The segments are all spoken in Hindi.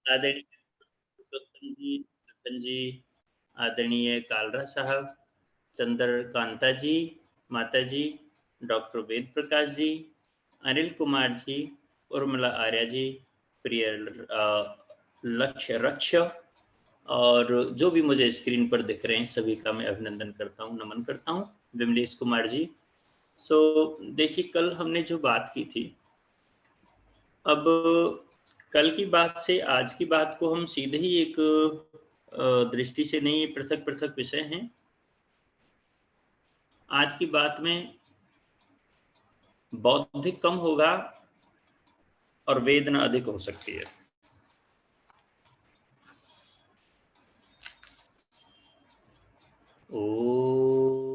आदरणीय पुरुषोत्तम जी, लखन जी, आदरणीय कालरा साहब, चंद्रकांता जी, माता जी, डॉक्टर वेद प्रकाश जी, अनिल कुमार जी, उर्मिला आर्या जी, प्रिय लक्ष्य रक्ष और जो भी मुझे स्क्रीन पर दिख रहे हैं सभी का मैं अभिनंदन करता हूँ, नमन करता हूँ। विमलेश कुमार जी। सो देखिए कल हमने जो बात की थी, अब कल की बात से आज की बात को हम सीधे ही एक दृष्टि से नहीं, पृथक-पृथक विषय हैं। आज की बात में बौद्धिक कम होगा और वेदना अधिक हो सकती है। ओम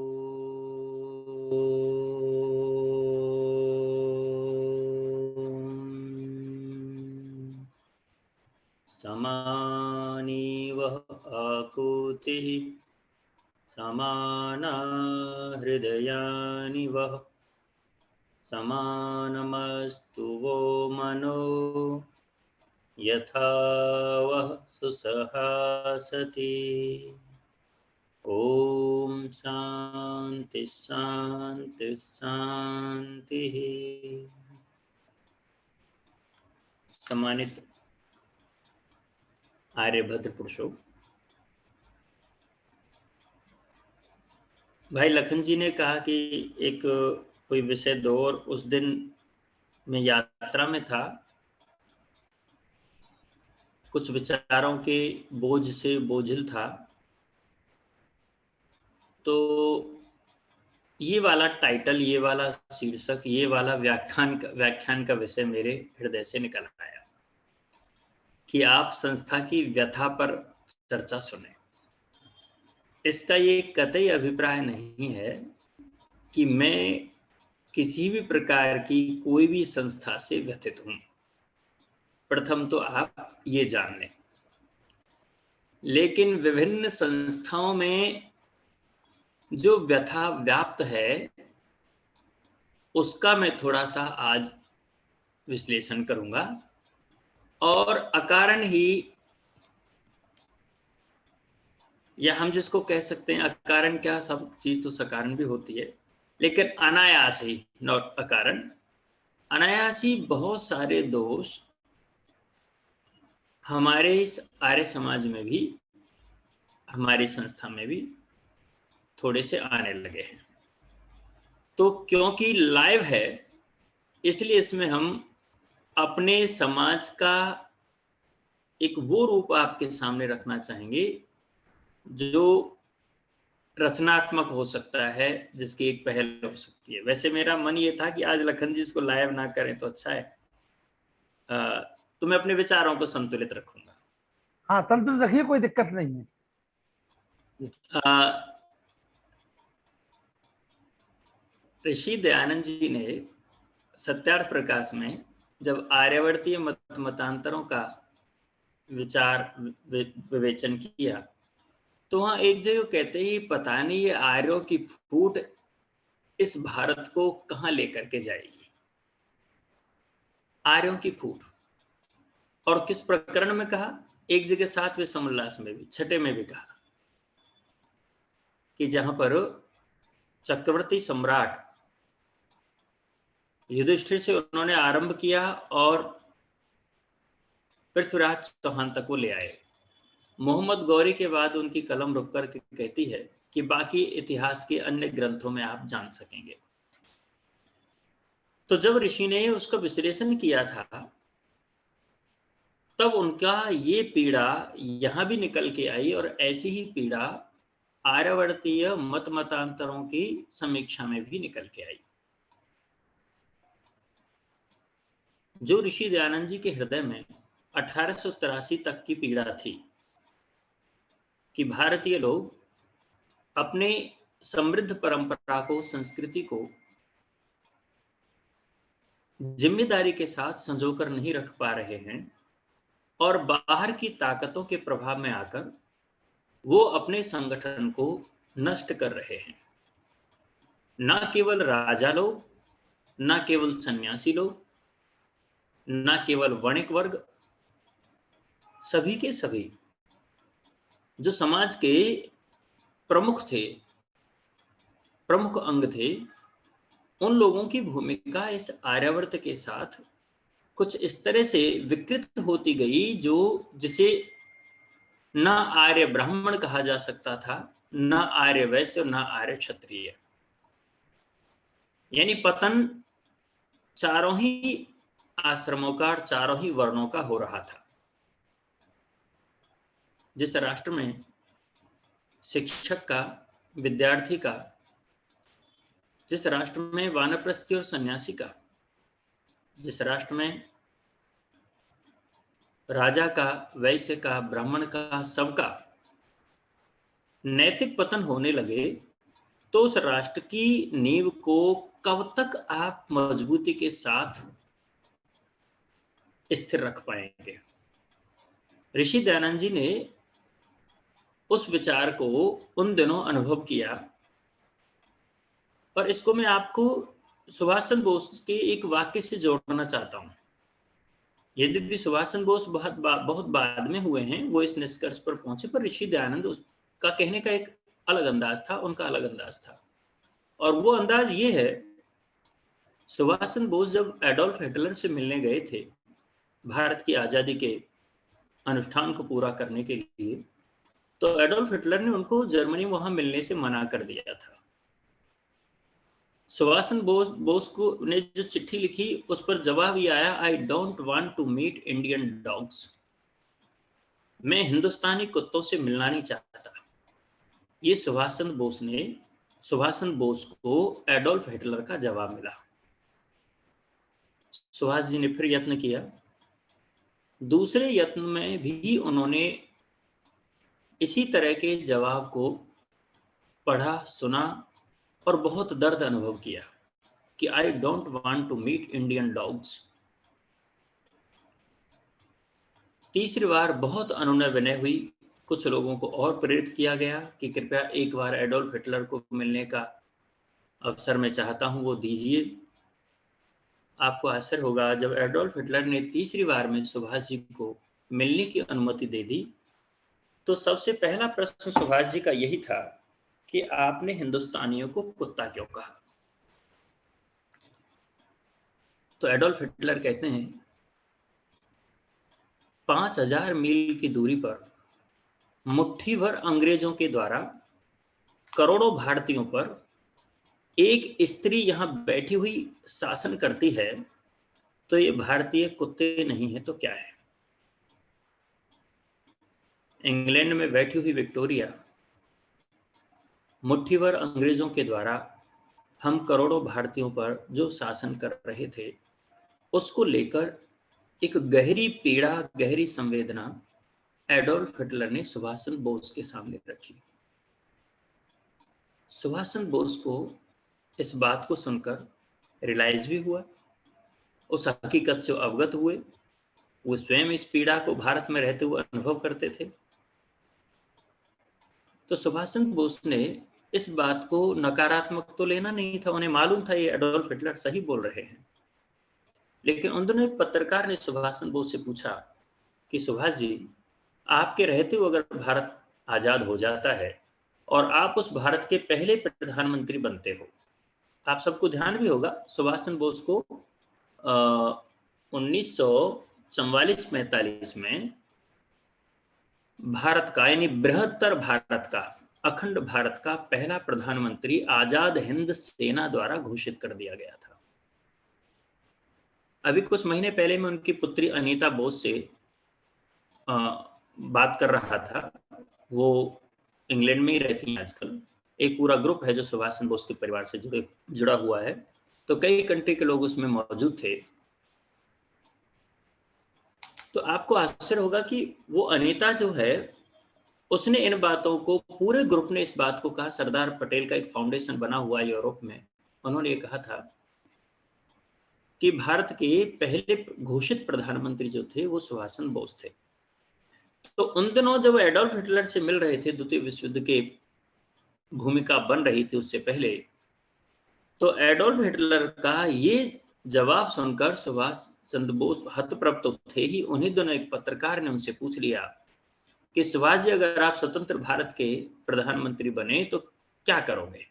समानीव आकुतिः समाना हृदयानि वः समानमस्तु वो मनो यथा वः सुसहासति। ओम शांति शांति शांतिः। सम्मानित आर्यभद्र पुरुषों, भाई लखन जी ने कहा कि एक कोई विषय दो, और उस दिन मैं यात्रा में था, कुछ विचारों के बोझ से बोझिल था, तो ये वाला टाइटल, ये वाला शीर्षक, ये वाला व्याख्यान का विषय मेरे हृदय से निकल आया कि आप संस्था की व्यथा पर चर्चा सुने। इसका ये कतई अभिप्राय नहीं है कि मैं किसी भी प्रकार की कोई भी संस्था से व्यथित हूं, प्रथम तो आप ये जान लें। लेकिन विभिन्न संस्थाओं में जो व्यथा व्याप्त है उसका मैं थोड़ा सा आज विश्लेषण करूंगा, और अकारण ही, या हम जिसको कह सकते हैं अकारण, क्या सब चीज तो सकारण भी होती है, लेकिन अनायास ही, नॉट अकारण, अनायास ही बहुत सारे दोष हमारे इस आर्य समाज में भी, हमारी संस्था में भी थोड़े से आने लगे हैं। तो क्योंकि लाइव है, इसलिए इसमें हम अपने समाज का एक वो रूप आपके सामने रखना चाहेंगे जो रचनात्मक हो सकता है, जिसकी एक पहल हो सकती है। वैसे मेरा मन ये था कि आज लखन जी इसको लाइव ना करें तो अच्छा है, तो मैं अपने विचारों को संतुलित रखूंगा। हाँ, संतुलित रखिए, कोई दिक्कत नहीं है। ऋषि दयानंद जी ने सत्यार्थ प्रकाश में जब आर्यवर्तीय मतांतरों का विचार विवेचन किया, तो वहां एक जगह कहते ही, पता नहीं ये आर्यों की फूट इस भारत को कहां लेकर के जाएगी। आर्यों की फूट, और किस प्रकरण में कहा, एक जगह 7वें समोल्लास में भी, 6 में भी कहा कि जहां पर चक्रवर्ती सम्राट युधिष्ठिर से उन्होंने आरंभ किया और पृथ्वीराज चौहान तक वो ले आए। मोहम्मद गौरी के बाद उनकी कलम रुक कर कहती है कि बाकी इतिहास के अन्य ग्रंथों में आप जान सकेंगे। तो जब ऋषि ने उसका विश्लेषण किया था, तब उनका ये पीड़ा यहां भी निकल के आई, और ऐसी ही पीड़ा आर्यवर्तीय मतांतरों की समीक्षा में भी निकल के आई। जो ऋषि दयानंद जी के हृदय में 1883 तक की पीड़ा थी कि भारतीय लोग अपने समृद्ध परंपरा को, संस्कृति को जिम्मेदारी के साथ संजोकर नहीं रख पा रहे हैं, और बाहर की ताकतों के प्रभाव में आकर वो अपने संगठन को नष्ट कर रहे हैं। न केवल राजा लोग, न केवल सन्यासी लोग, न केवल वणिक वर्ग, सभी के सभी जो समाज के प्रमुख थे, प्रमुख अंग थे, उन लोगों की भूमिका इस आर्यावर्त के साथ कुछ इस तरह से विकृत होती गई जो जिसे न आर्य ब्राह्मण कहा जा सकता था, न आर्य वैश्य और न आर्य क्षत्रिय। यानी पतन चारों ही आश्रमों का और चारों ही वर्णों का हो रहा था। जिस राष्ट्र में शिक्षक का, विद्यार्थी का, जिस राष्ट्र में वानप्रस्थी और सन्यासी का, जिस राष्ट्र में राजा का, वैश्य का, ब्राह्मण का, सबका नैतिक पतन होने लगे, तो उस राष्ट्र की नींव को कब तक आप मजबूती के साथ स्थिर रख पाएंगे? ऋषि दयानंद जी ने उस विचार को उन दिनों अनुभव किया, और इसको मैं आपको सुभाष चंद्र बोस के एक वाक्य से जोड़ना चाहता हूं। यद्यपि सुभाष चंद्र बोस बहुत बाद में हुए हैं, वो इस निष्कर्ष पर पहुंचे, पर ऋषि दयानंद का कहने का एक अलग अंदाज था, उनका अलग अंदाज था। और वो अंदाज ये है, सुभाष चंद्र बोस जब एडोल्फ हिटलर से मिलने गए थे भारत की आजादी के अनुष्ठान को पूरा करने के लिए, तो एडोल्फ हिटलर ने उनको जर्मनी वहां मिलने से मना कर दिया था। सुभाष चंद्र बोस को ने जो चिट्ठी लिखी उस पर जवाब ये आया, I don't want to meet Indian dogs. मैं हिंदुस्तानी कुत्तों से मिलना नहीं चाहता। ये सुभाष चंद्र बोस को एडोल्फ हिटलर का जवाब मिला। सुभाष जी ने फिर यत्न किया। दूसरे यत्न में भी उन्होंने इसी तरह के जवाब को पढ़ा, सुना और बहुत दर्द अनुभव किया कि I don't want to meet Indian dogs. तीसरी बार बहुत अनुनय विनय हुई, कुछ लोगों को और प्रेरित किया गया कि कृपया एक बार एडोल्फ हिटलर को मिलने का अवसर मैं चाहता हूं, वो दीजिए। आपको आश्चर्य होगा, जब एडोल्फ हिटलर ने तीसरी बार में सुभाष जी को मिलने की अनुमति दे दी, तो सबसे पहला प्रश्न सुभाष जी का यही था कि आपने हिंदुस्तानियों को कुत्ता क्यों कहा? तो एडोल्फ हिटलर कहते हैं, 5000 मील की दूरी पर मुट्ठी भर अंग्रेजों के द्वारा करोड़ों भारतीयों पर एक स्त्री यहां बैठी हुई शासन करती है, तो ये भारतीय कुत्ते नहीं है तो क्या है? इंग्लैंड में बैठी हुई विक्टोरिया मुट्ठी भर अंग्रेजों के द्वारा हम करोड़ों भारतीयों पर जो शासन कर रहे थे, उसको लेकर एक गहरी पीड़ा, गहरी संवेदना एडोल्फ हिटलर ने सुभाष चंद्र बोस के सामने रखी। सुभाष चंद्र बोस को इस बात को सुनकर रियलाइज भी हुआ, उस हकीकत से अवगत हुए। वो स्वयं इस पीड़ा को भारत में रहते हुए अनुभव करते थे। तो सुभाष चंद्र बोस ने इस बात को नकारात्मक तो लेना नहीं था, उन्हें मालूम था ये एडोल्फ हिटलर सही बोल रहे हैं। लेकिन उन दिनों एक पत्रकार ने सुभाष चंद्र बोस से पूछा कि सुभाष जी, आपके रहते हुए अगर भारत आजाद हो जाता है और आप उस भारत के पहले प्रधानमंत्री बनते हो, आप सबको ध्यान भी होगा सुभाष चंद्र बोस को 1944-45 में भारत का, यानी बृहत्तर भारत का, अखंड भारत का पहला प्रधानमंत्री आजाद हिंद सेना द्वारा घोषित कर दिया गया था। अभी कुछ महीने पहले मैं उनकी पुत्री अनीता बोस से बात कर रहा था। वो इंग्लैंड में ही रहती हैं आजकल। एक पूरा ग्रुप है जो सुभाष चंद्र बोस के परिवार से जुड़ा हुआ है, तो कई कंट्री के लोग उसमें मौजूद थे। तो आपको आश्चर्य होगा कि वो अनीता जो है, उसने इन बातों को, पूरे ग्रुप ने इस बात को कहा। सरदार पटेल का एक फाउंडेशन बना हुआ यूरोप में, उन्होंने ये कहा था कि भारत के पहले घोषित प्रधानमंत्री जो थे वो सुभाष चंद्र बोस थे। तो उन दिनों जब एडोल्फ हिटलर से मिल रहे थे, द्वितीय विश्व युद्ध के भूमिका बन रही थी उससे पहले, तो एडोल्फ हिटलर का ये जवाब सुनकर सुभाष चंद्र बोस हतप्रभ तो थे ही, उन्हीं दिनों एक पत्रकार ने उनसे पूछ लिया कि सुभाष जी, अगर आप स्वतंत्र भारत के प्रधानमंत्री बने तो क्या करोगे?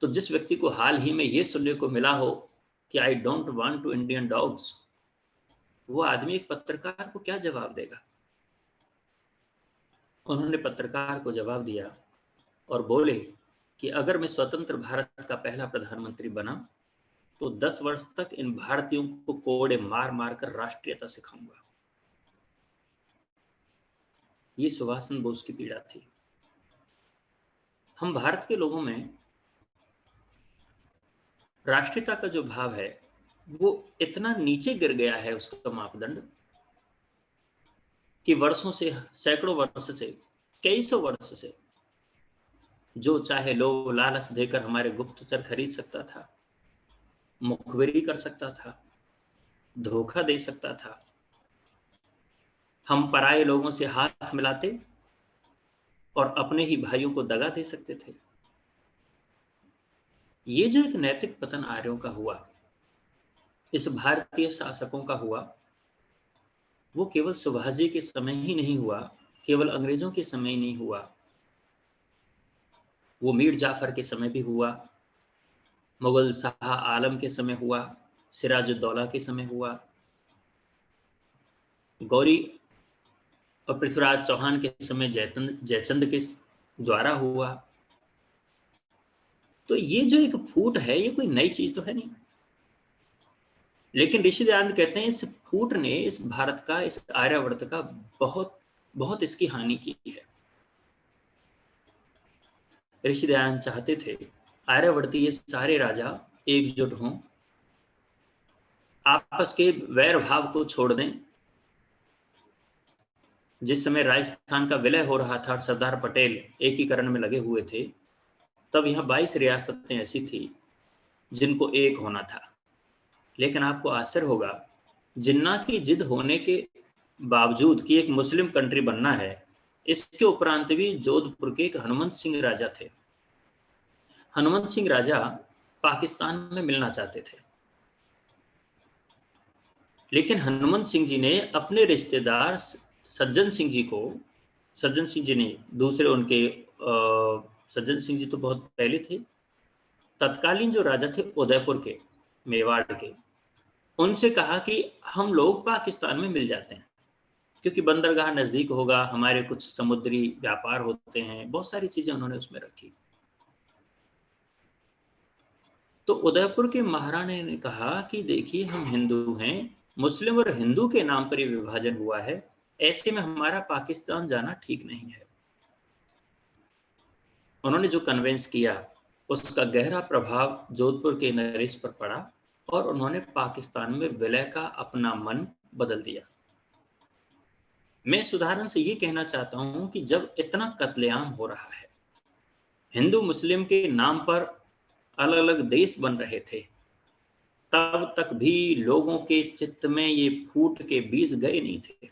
तो जिस व्यक्ति को हाल ही में यह सुनने को मिला हो कि I don't want to Indian dogs, वो आदमी एक पत्रकार को क्या जवाब देगा? उन्होंने पत्रकार को जवाब दिया और बोले कि अगर मैं स्वतंत्र भारत का पहला प्रधानमंत्री बना तो 10 वर्ष तक इन भारतीयों को कोड़े मार मार कर राष्ट्रीयता सिखाऊंगा। ये सुभाष चंद्र बोस की पीड़ा थी। हम भारत के लोगों में राष्ट्रीयता का जो भाव है वो इतना नीचे गिर गया है, उसका मापदंड, कि वर्षों से, सैकड़ों वर्ष से, कई सौ वर्ष से जो चाहे लोभ लालच देकर हमारे गुप्तचर खरीद सकता था, मुखबिरी कर सकता था, धोखा दे सकता था। हम पराये लोगों से हाथ मिलाते और अपने ही भाइयों को दगा दे सकते थे। ये जो एक नैतिक पतन आर्यों का हुआ, इस भारतीय शासकों का हुआ, वो केवल सुभाष जी के समय ही नहीं हुआ, केवल अंग्रेजों के समय ही नहीं हुआ, वो मीर जाफर के समय भी हुआ, मुगल शाह आलम के समय हुआ, सिराजुद्दौला के समय हुआ, गौरी और पृथ्वीराज चौहान के समय जयचंद के द्वारा हुआ। तो ये जो एक फूट है, ये कोई नई चीज तो है नहीं, लेकिन ऋषि दयानंद कहते हैं इस फूट ने इस भारत का, इस आर्यावर्त का बहुत बहुत इसकी हानि की है। ऋषि दयानंद चाहते थे आर्यावर्ती ये सारे राजा एकजुट हों, आपस के वैर भाव को छोड़ दें। जिस समय राजस्थान का विलय हो रहा था और सरदार पटेल एकीकरण में लगे हुए थे, तब यहाँ 22 रियासतें ऐसी थी जिनको एक होना था। लेकिन आपको आश्चर्य होगा, जिन्ना की जिद होने के बावजूद कि एक मुस्लिम कंट्री बनना है, इसके उपरांत भी जोधपुर के एक हनुमंत सिंह राजा थे। हनुमंत सिंह राजा पाकिस्तान में मिलना चाहते थे, लेकिन हनुमंत सिंह जी ने अपने रिश्तेदार सज्जन सिंह जी को, सज्जन सिंह जी ने दूसरे उनके सज्जन सिंह जी तो बहुत पहले थे, तत्कालीन जो राजा थे उदयपुर के, मेवाड़ के, उनसे कहा कि हम लोग पाकिस्तान में मिल जाते हैं क्योंकि बंदरगाह नजदीक होगा, हमारे कुछ समुद्री व्यापार होते हैं, बहुत सारी चीजें उन्होंने उसमें रखी। तो उदयपुर के महाराणे ने कहा कि देखिए हम हिंदू हैं, मुस्लिम और हिंदू के नाम पर ये विभाजन हुआ है, ऐसे में हमारा पाकिस्तान जाना ठीक नहीं है। उन्होंने जो कन्वेंस किया उसका गहरा प्रभाव जोधपुर के नरेश पर पड़ा और उन्होंने पाकिस्तान में विलय का अपना मन बदल दिया। मैं इस उदाहरण से ये कहना चाहता हूं कि जब इतना कत्लेआम हो रहा है, हिंदू मुस्लिम के नाम पर अलग अलग देश बन रहे थे, तब तक भी लोगों के चित्त में ये फूट के बीज गए नहीं थे।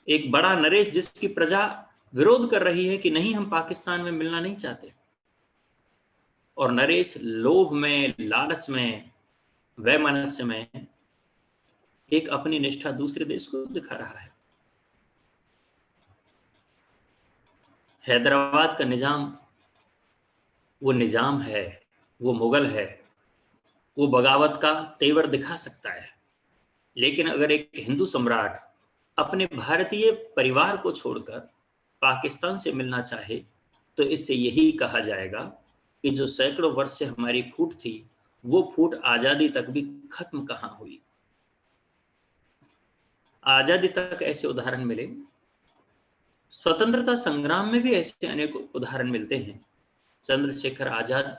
एक बड़ा नरेश जिसकी प्रजा विरोध कर रही है कि नहीं हम पाकिस्तान में मिलना नहीं चाहते, और नरेश लोभ में, लालच में, वैमनस्य में एक अपनी निष्ठा दूसरे देश को दिखा रहा है। हैदराबाद का निजाम वो निजाम है, वो मुगल है, वो बगावत का तेवर दिखा सकता है, लेकिन अगर एक हिंदू सम्राट अपने भारतीय परिवार को छोड़कर पाकिस्तान से मिलना चाहे तो इससे यही कहा जाएगा कि जो सैकड़ों वर्ष से हमारी फूट थी, वो फूट आजादी तक भी खत्म कहां हुई। आजादी तक ऐसे उदाहरण मिले, स्वतंत्रता संग्राम में भी ऐसे अनेक उदाहरण मिलते हैं। चंद्रशेखर आजाद,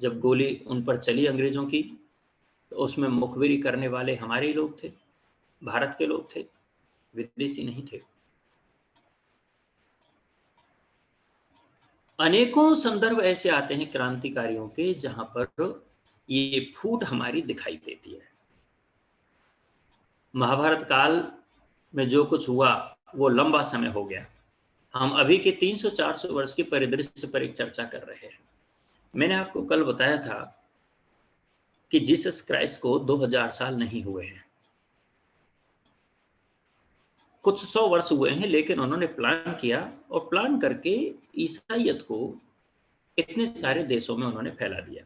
जब गोली उन पर चली अंग्रेजों की, तो उसमें मुखबिरी करने वाले हमारे ही लोग थे, भारत के लोग थे, विदेशी नहीं थे। अनेकों संदर्भ ऐसे आते हैं क्रांतिकारियों के जहां पर ये फूट हमारी दिखाई देती है। महाभारत काल में जो कुछ हुआ वो लंबा समय हो गया, हम अभी के 300-400 वर्ष के परिदृश्य पर एक चर्चा कर रहे हैं। मैंने आपको कल बताया था कि जीसस क्राइस्ट को 2000 साल नहीं हुए हैं, कुछ 100 वर्ष हुए हैं, लेकिन उन्होंने प्लान किया और प्लान करके ईसाइयत को इतने सारे देशों में उन्होंने फैला दिया।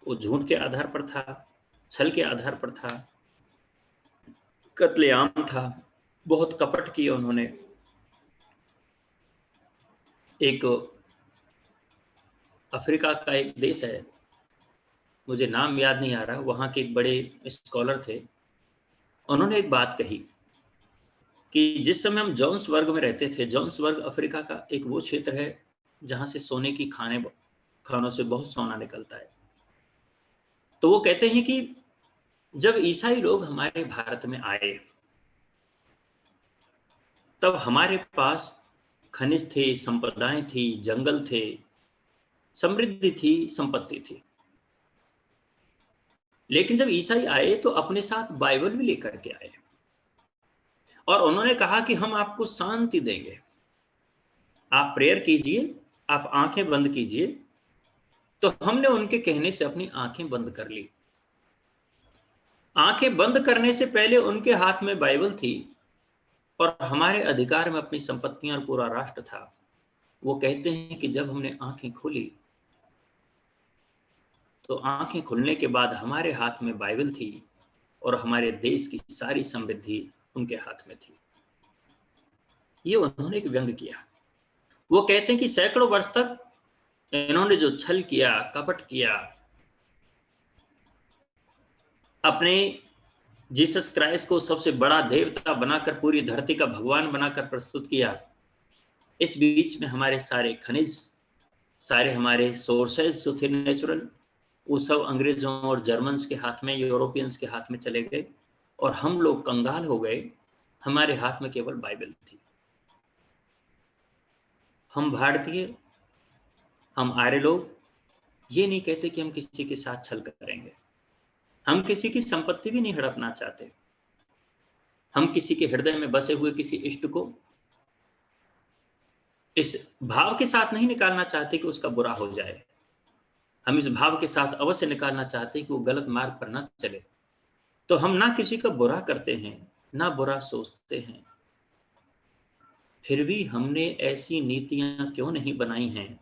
वो झूठ के आधार पर था, छल के आधार पर था, कत्लेआम था, बहुत कपट किए उन्होंने। एक अफ्रीका का एक देश है, मुझे नाम याद नहीं आ रहा, वहां के एक बड़े स्कॉलर थे, उन्होंने एक बात कही कि जिस समय हम जोहान्सबर्ग में रहते थे, जोहान्सबर्ग अफ्रीका का एक वो क्षेत्र है जहां से सोने की खानों से बहुत सोना निकलता है। तो वो कहते हैं कि जब ईसाई लोग हमारे भारत में आए, तब हमारे पास खनिज थे, संपदाएं थी, जंगल थे, समृद्धि थी, संपत्ति थी। लेकिन जब ईसाई आए तो अपने साथ बाइबल भी लेकर के आए और उन्होंने कहा कि हम आपको शांति देंगे, आप प्रेयर कीजिए, आप आंखें बंद कीजिए। तो हमने उनके कहने से अपनी आंखें बंद कर ली। आंखें बंद करने से पहले उनके हाथ में बाइबल थी और हमारे अधिकार में अपनी संपत्तियां और पूरा राष्ट्र था। वो कहते हैं कि जब हमने आंखें खोली तो आंखें खुलने के बाद हमारे हाथ में बाइबल थी और हमारे देश की सारी समृद्धि उनके हाथ में थी। ये उन्होंने एक व्यंग किया। वो कहते हैं कि सैकड़ों वर्ष तक इन्होंने जो छल किया, कपट किया, अपने जीसस क्राइस्ट को सबसे बड़ा देवता बनाकर, पूरी धरती का भगवान बनाकर प्रस्तुत किया। इस बीच में हमारे सारे खनिज, सारे हमारे सोर्सेज जो थे नेचुरल, वो सब अंग्रेजों और जर्मन्स के हाथ में, यूरोपियंस के हाथ में चले गए और हम लोग कंगाल हो गए। हमारे हाथ में केवल बाइबल थी। हम भारतीय, हम आर्य लोग ये नहीं कहते कि हम किसी के साथ छल करेंगे, हम किसी की संपत्ति भी नहीं हड़पना चाहते, हम किसी के हृदय में बसे हुए किसी इष्ट को इस भाव के साथ नहीं निकालना चाहते कि उसका बुरा हो जाए। हम इस भाव के साथ अवश्य निकालना चाहते हैं कि वो गलत मार्ग पर ना चले। तो हम ना किसी का बुरा करते हैं, ना बुरा सोचते हैं। फिर भी हमने ऐसी नीतियां क्यों नहीं बनाई हैं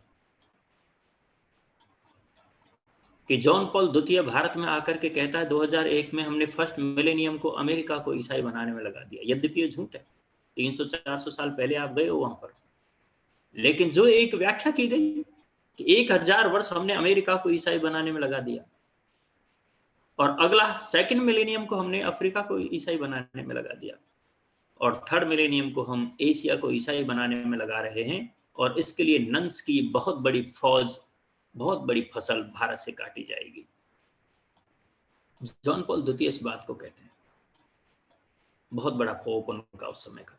कि जॉन पॉल द्वितीय भारत में आकर के कहता है 2001 में हमने फर्स्ट मिलेनियम को अमेरिका को ईसाई बनाने में लगा दिया। यद्यपि ये झूठ है, 300-400 साल पहले आप गए हो वहां पर, लेकिन जो एक व्याख्या की गई कि 1000 वर्ष हमने अमेरिका को ईसाई बनाने में लगा दिया और अगला सेकंड मिलेनियम को हमने अफ्रीका को ईसाई बनाने में लगा दिया और थर्ड मिलेनियम को हम एशिया को ईसाई बनाने में लगा रहे हैं। और इसके लिए नन्स की बहुत बड़ी फौज, बहुत बड़ी फसल भारत से काटी जाएगी। जॉन पॉल द्वितीय इस बात को कहते हैं, बहुत बड़ा पोप उनका उस समय का।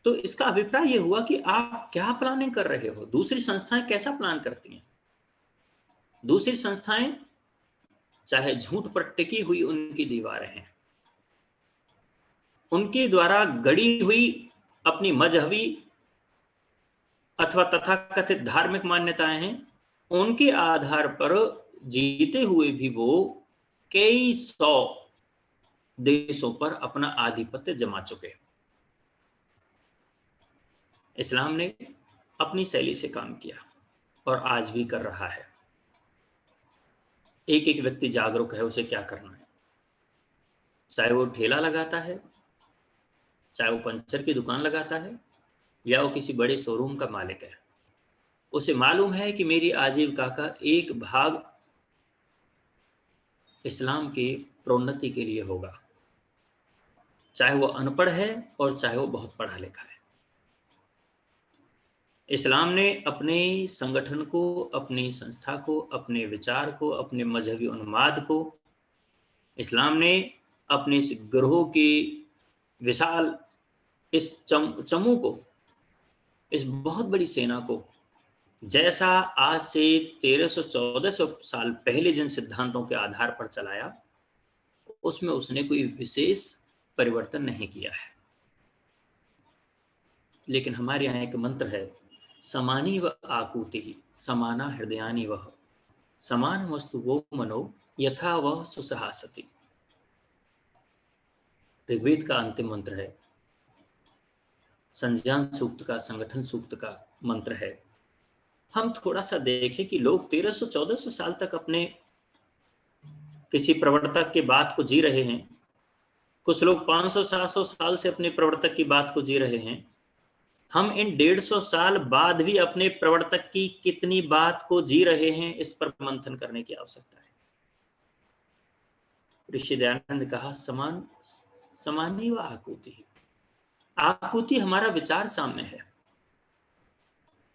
तो इसका अभिप्राय यह हुआ कि आप क्या प्लानिंग कर रहे हो, दूसरी संस्थाएं कैसा प्लान करती हैं। दूसरी संस्थाएं चाहे झूठ पर टिकी हुई उनकी दीवारें हैं, उनके द्वारा गढ़ी हुई अपनी मजहबी अथवा तथाकथित धार्मिक मान्यताएं हैं, उनके आधार पर जीते हुए भी वो कई सौ देशों पर अपना आधिपत्य जमा चुके। इस्लाम ने अपनी शैली से काम किया और आज भी कर रहा है। एक एक व्यक्ति जागरूक है उसे क्या करना है, चाहे वो ठेला लगाता है, चाहे वो पंचर की दुकान लगाता है, या वो किसी बड़े शोरूम का मालिक है। उसे मालूम है कि मेरी आजीविका का एक भाग इस्लाम की प्रोन्नति के लिए होगा, चाहे वो अनपढ़ है और चाहे वो बहुत पढ़ा लिखा है। इस्लाम ने अपने संगठन को, अपनी संस्था को, अपने विचार को, अपने मजहबी उन्माद को, इस्लाम ने अपने इस ग्रोह की विशाल इस चमू को, इस बहुत बड़ी सेना को, जैसा आज से 1300-1400 साल पहले जिन सिद्धांतों के आधार पर चलाया, उसमें उसने कोई विशेष परिवर्तन नहीं किया है। लेकिन हमारे यहाँ एक मंत्र है, समानी व आकुति ही, समाना हृदयानि वह, समानमस्तु वो मनो यथा वह सुसहासति। ऋग्वेद का अंतिम मंत्र है, संज्ञान सूक्त का, संगठन सूक्त का मंत्र है। हम थोड़ा सा देखें कि लोग 1300-1400 साल तक अपने किसी प्रवर्तक के बात को जी रहे हैं। कुछ लोग 500-700 साल से अपने प्रवर्तक की बात को जी रहे हैं। हम इन 150 साल बाद भी अपने प्रवर्तक की कितनी बात को जी रहे हैं, इस पर मंथन करने की आवश्यकता है। ऋषि दयानंद ने कहा, समान समानी व आकुति। आकुति हमारा विचार साम्य है।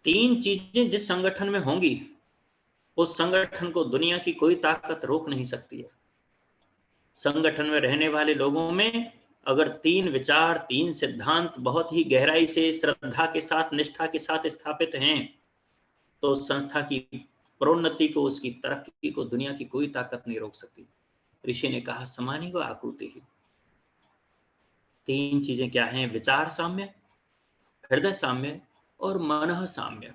3 चीजें जिस संगठन में होंगी, उस संगठन को दुनिया की कोई ताकत रोक नहीं सकती है। संगठन में रहने वाले लोगों में अगर 3 विचार, 3 सिद्धांत बहुत ही गहराई से, श्रद्धा के साथ, निष्ठा के साथ स्थापित हैं, तो संस्था की प्रोन्नति को, उसकी तरक्की को दुनिया की कोई ताकत नहीं रोक सकती। ऋषि ने कहा, समानी व आकुति। 3 चीजें क्या हैं? विचार साम्य, हृदय साम्य और मनः साम्य।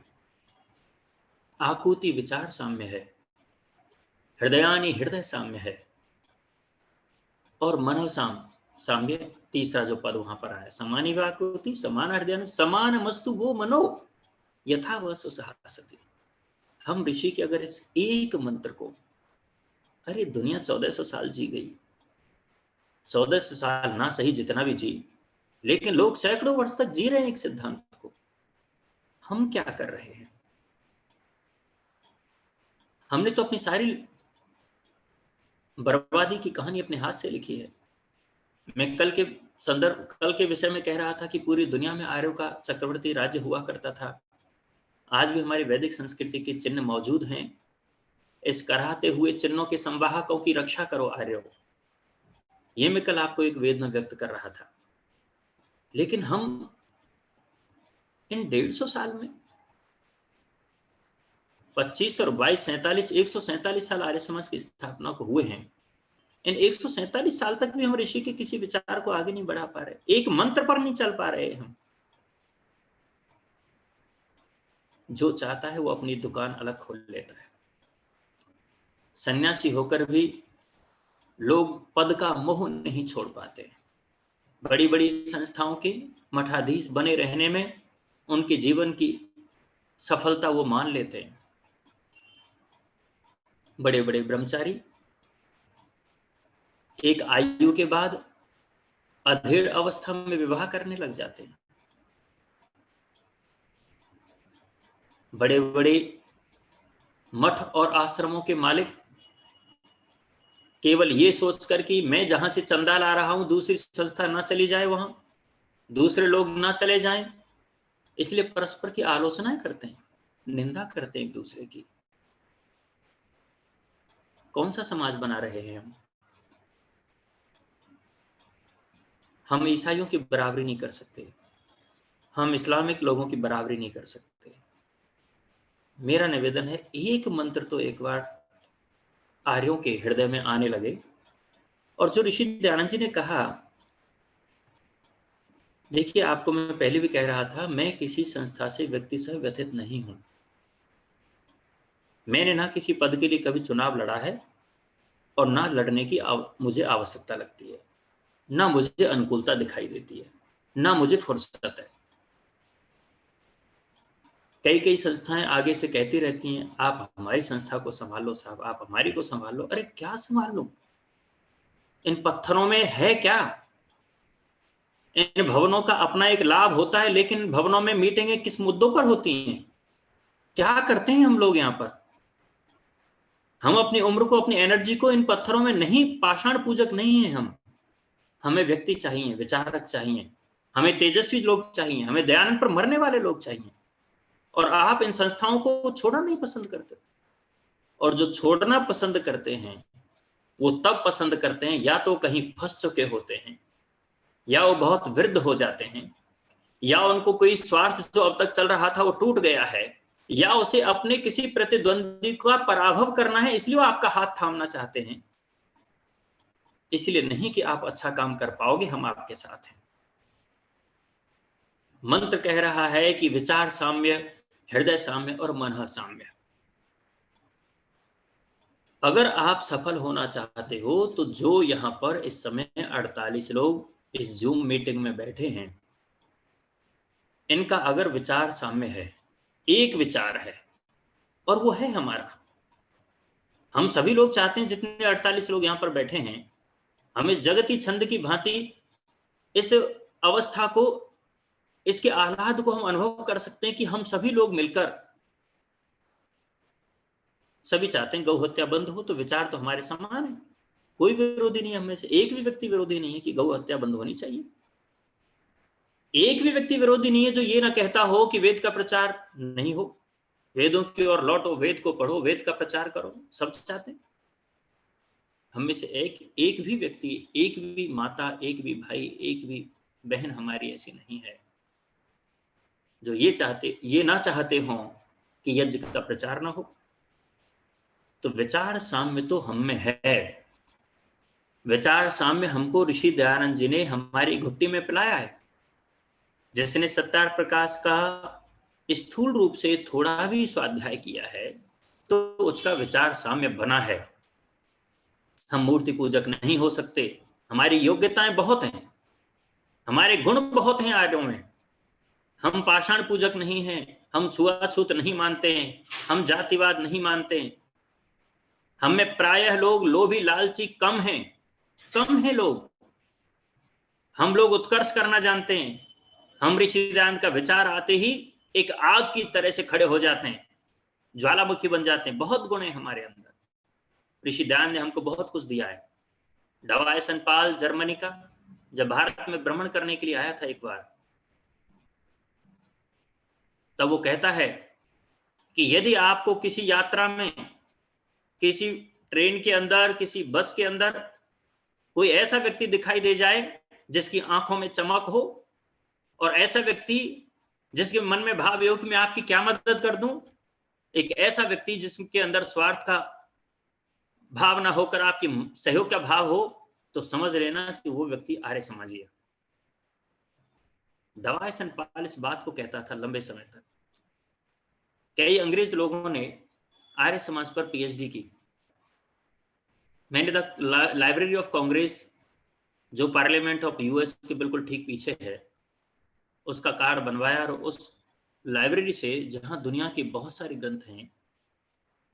आकुति विचार साम्य है, हृदयानि हृदय साम्य है, और मनः साम्य तीसरा जो पद वहां पर आया, समानी व आकुति, समान हृदय, समान मस्तु वो मनो यथा वह सुसहासति। हम ऋषि के अगर इस एक मंत्र को, अरे दुनिया 1400 साल जी गई, 1400 साल ना सही जितना भी जी, लेकिन लोग सैकड़ों वर्ष तक जी रहे हैं एक सिद्धांत को। हम क्या कर रहे हैं? हमने तो अपनी सारी बर्बादी की कहानी अपने हाथ से लिखी है। मैं कल के विषय में कह रहा था कि पूरी दुनिया में आर्यों का चक्रवर्ती राज्य हुआ करता था। आज भी हमारी वैदिक संस्कृति के चिन्ह मौजूद हैं। इस कराहते हुए चिन्हों के संवाहकों की रक्षा करो आर्यों। ये मैं कल आपको एक वेद में व्यक्त कर रहा था। लेकिन हम इन 150 साल में 25 और 22, 47, 147 साल आर्य समाज की स्थापना को हुए हैं। इन 147 साल तक भी हम ऋषि के किसी विचार को आगे नहीं बढ़ा पा रहे, एक मंत्र पर नहीं चल पा रहे हम। जो चाहता है वो अपनी दुकान अलग खोल लेता है। सन्यासी होकर भी लोग पद का मोह नहीं छोड़ पाते। बड़ी बड़ी संस्थाओं के मठाधीश बने रहने में उनके जीवन की सफलता वो मान लेते हैं। बड़े बड़े ब्रह्मचारी एक आयु के बाद अधेड़ अवस्था में विवाह करने लग जाते हैं। बड़े बड़े मठ और आश्रमों के मालिक केवल ये सोचकर कि मैं जहां से चंदा ला रहा हूं दूसरी संस्था ना चली जाए, वहां दूसरे लोग ना चले जाएं, इसलिए परस्पर की आलोचनाएं करते हैं, निंदा करते हैं एक दूसरे की। कौन सा समाज बना रहे हैं हम? हम ईसाइयों की बराबरी नहीं कर सकते, हम इस्लामिक लोगों की बराबरी नहीं कर सकते। मेरा निवेदन है, एक मंत्र तो एक बार आर्यों के हृदय में आने लगे। और जो ऋषि दयानंद जी ने कहा, देखिए आपको मैं पहले भी कह रहा था, मैं किसी संस्था से व्यक्ति से व्यथित नहीं हूं। मैंने ना किसी पद के लिए कभी चुनाव लड़ा है और ना लड़ने की मुझे आवश्यकता लगती है, ना मुझे अनुकूलता दिखाई देती है, ना मुझे फुर्सत है। कई संस्थाएं आगे से कहती रहती हैं, आप हमारी संस्था को संभालो साहब, आप हमारी को संभाल लो। अरे क्या संभाल लो? इन पत्थरों में है क्या? इन भवनों का अपना एक लाभ होता है, लेकिन भवनों में मीटिंगें किस मुद्दों पर होती हैं? क्या करते हैं हम लोग यहाँ पर? हम अपनी उम्र को, अपनी एनर्जी को इन पत्थरों में नहीं, पाषाण पूजक नहीं है हम। हमें व्यक्ति चाहिए, विचारक चाहिए, हमें तेजस्वी लोग चाहिए, हमें दयानंद पर मरने वाले लोग चाहिए। और आप इन संस्थाओं को छोड़ना नहीं पसंद करते। और जो छोड़ना पसंद करते हैं वो तब पसंद करते हैं या तो कहीं फंस चुके होते हैं, या वो बहुत वृद्ध हो जाते हैं, या उनको कोई स्वार्थ जो अब तक चल रहा था वो टूट गया है, या उसे अपने किसी प्रतिद्वंदी का पराभव करना है, इसलिए वो आपका हाथ थामना चाहते हैं। इसलिए नहीं कि आप अच्छा काम कर पाओगे, हम आपके साथ हैं। मंत्र कह रहा है कि विचार साम्य, हृदय साम्य और मन साम्य। अगर आप सफल होना चाहते हो तो जो यहाँ पर इस समय 48 लोग इस जूम मीटिंग में बैठे हैं, इनका अगर विचार साम्य है, एक विचार है, और वो है हमारा। हम सभी लोग चाहते हैं, जितने 48 लोग यहाँ पर बैठे हैं, हम इस जगती छंद की भांति इस अवस्था को, इसके आह्लाद को हम अनुभव कर सकते हैं कि हम सभी लोग मिलकर सभी चाहते हैं गौ हत्या बंद हो। तो विचार तो हमारे समान है, कोई विरोधी नहीं है, हमें से एक भी व्यक्ति विरोधी नहीं है कि गौ हत्या बंद होनी चाहिए। एक भी व्यक्ति विरोधी नहीं है जो ये ना कहता हो कि वेद का प्रचार नहीं हो, वेदों की ओर लौटो, वेद को पढ़ो, वेद का प्रचार करो। सब चाहते हैं। हम में से एक भी व्यक्ति, एक भी माता, एक भी भाई, एक भी बहन हमारी ऐसी नहीं है जो ये ना चाहते हो कि यज्ञ का प्रचार ना हो। तो विचार साम्य तो हम में है। विचार साम्य हमको ऋषि दयानंद जी ने हमारी घुट्टी में पिलाया है। जिसने सत्यार प्रकाश का स्थूल रूप से थोड़ा भी स्वाध्याय किया है तो उसका विचार साम्य बना है। हम मूर्ति पूजक नहीं हो सकते, हमारी योग्यताएं बहुत हैं, हमारे गुण बहुत हैं आर्यों में। हम पाषाण पूजक नहीं हैं, हम छुआछूत नहीं मानते हैं, हम जातिवाद नहीं मानते हैं। हम में प्रायः लोग लोभी लालची कम हैं लोग। हम लोग उत्कर्ष करना जानते हैं। हम ऋषि दयानंद का विचार आते ही एक आग की तरह से खड़े हो जाते हैं, ज्वालामुखी बन जाते हैं। बहुत गुण है हमारे अंदर। ऋषि दयानंद ने हमको बहुत कुछ दिया है। डवाय सनपाल जर्मनी का जब भारत में भ्रमण करने के लिए आया था एक बार, तब वो कहता है कि यदि आपको किसी यात्रा में, किसी ट्रेन के अंदर, किसी बस के अंदर कोई ऐसा व्यक्ति दिखाई दे जाए जिसकी आंखों में चमक हो, और ऐसा व्यक्ति जिसके मन में भाव हो कि मैं आपकी क्या मदद कर दूं, एक ऐसा व्यक्ति जिसके अंदर स्वार्थ का भाव ना होकर आपकी सहयोग का भाव हो, तो समझ लेना कि वो व्यक्ति आर्य समाजी है। दवाई सनपाल इस बात को कहता था लंबे समय तक। कई अंग्रेज लोगों ने आर्य समाज पर पीएचडी की। मैंने द लाइब्रेरी ऑफ कांग्रेस, जो पार्लियामेंट ऑफ यूएस के बिल्कुल ठीक पीछे है, उसका कार्ड बनवाया, और उस लाइब्रेरी से, जहां दुनिया के बहुत सारे ग्रंथ हैं,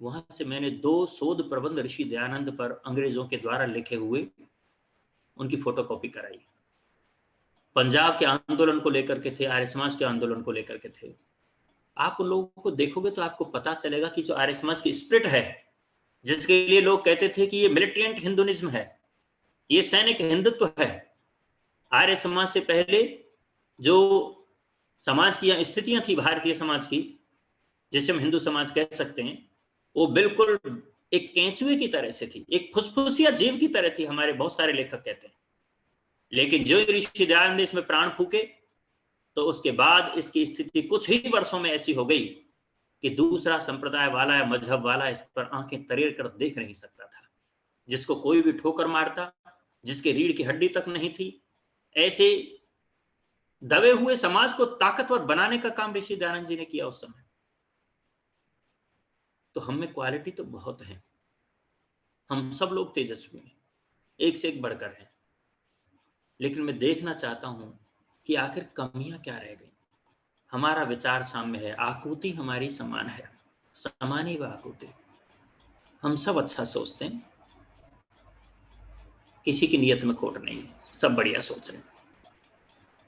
वहां से मैंने 2 शोध प्रबंध ऋषि दयानंद पर अंग्रेजों के द्वारा लिखे हुए उनकी फोटोकॉपी कराई। पंजाब के आंदोलन को लेकर के थे, आर्य समाज के आंदोलन को लेकर के थे। आप उन लोगों को देखोगे तो आपको पता चलेगा कि जो आर्य समाज की स्पिरिट है, जिसके लिए लोग कहते थे कि ये मिलिटेंट हिंदुइज्म है, ये सैनिक हिंदुत्व है। आर्य समाज से पहले जो समाज की स्थितियां थी भारतीय समाज की, जिसे हम हिंदू समाज कह सकते हैं, वो बिल्कुल एक केंचुए की तरह से थी, एक फुसफुसिया जीव की तरह थी, हमारे बहुत सारे लेखक कहते हैं। लेकिन जो ऋषि दयानंद ने इसमें प्राण फूके, तो उसके बाद इसकी स्थिति कुछ ही वर्षों में ऐसी हो गई कि दूसरा संप्रदाय वाला या मजहब वाला इस पर आंखें तरेर कर देख नहीं सकता था। जिसको कोई भी ठोकर मारता, जिसके रीढ़ की हड्डी तक नहीं थी, ऐसे दबे हुए समाज को ताकतवर बनाने का काम ऋषि दयानंद जी ने किया उस समय। तो हम में क्वालिटी तो बहुत है, हम सब लोग तेजस्वी हैं, एक से एक बढ़कर हैं। लेकिन मैं देखना चाहता हूं कि आखिर कमियां क्या रह गई। हमारा विचार साम्य है, आकुति हमारी समान है, समान ही व आकुति। हम सब अच्छा सोचते हैं, किसी की नियत में खोट नहीं है, सब बढ़िया सोच रहे हैं।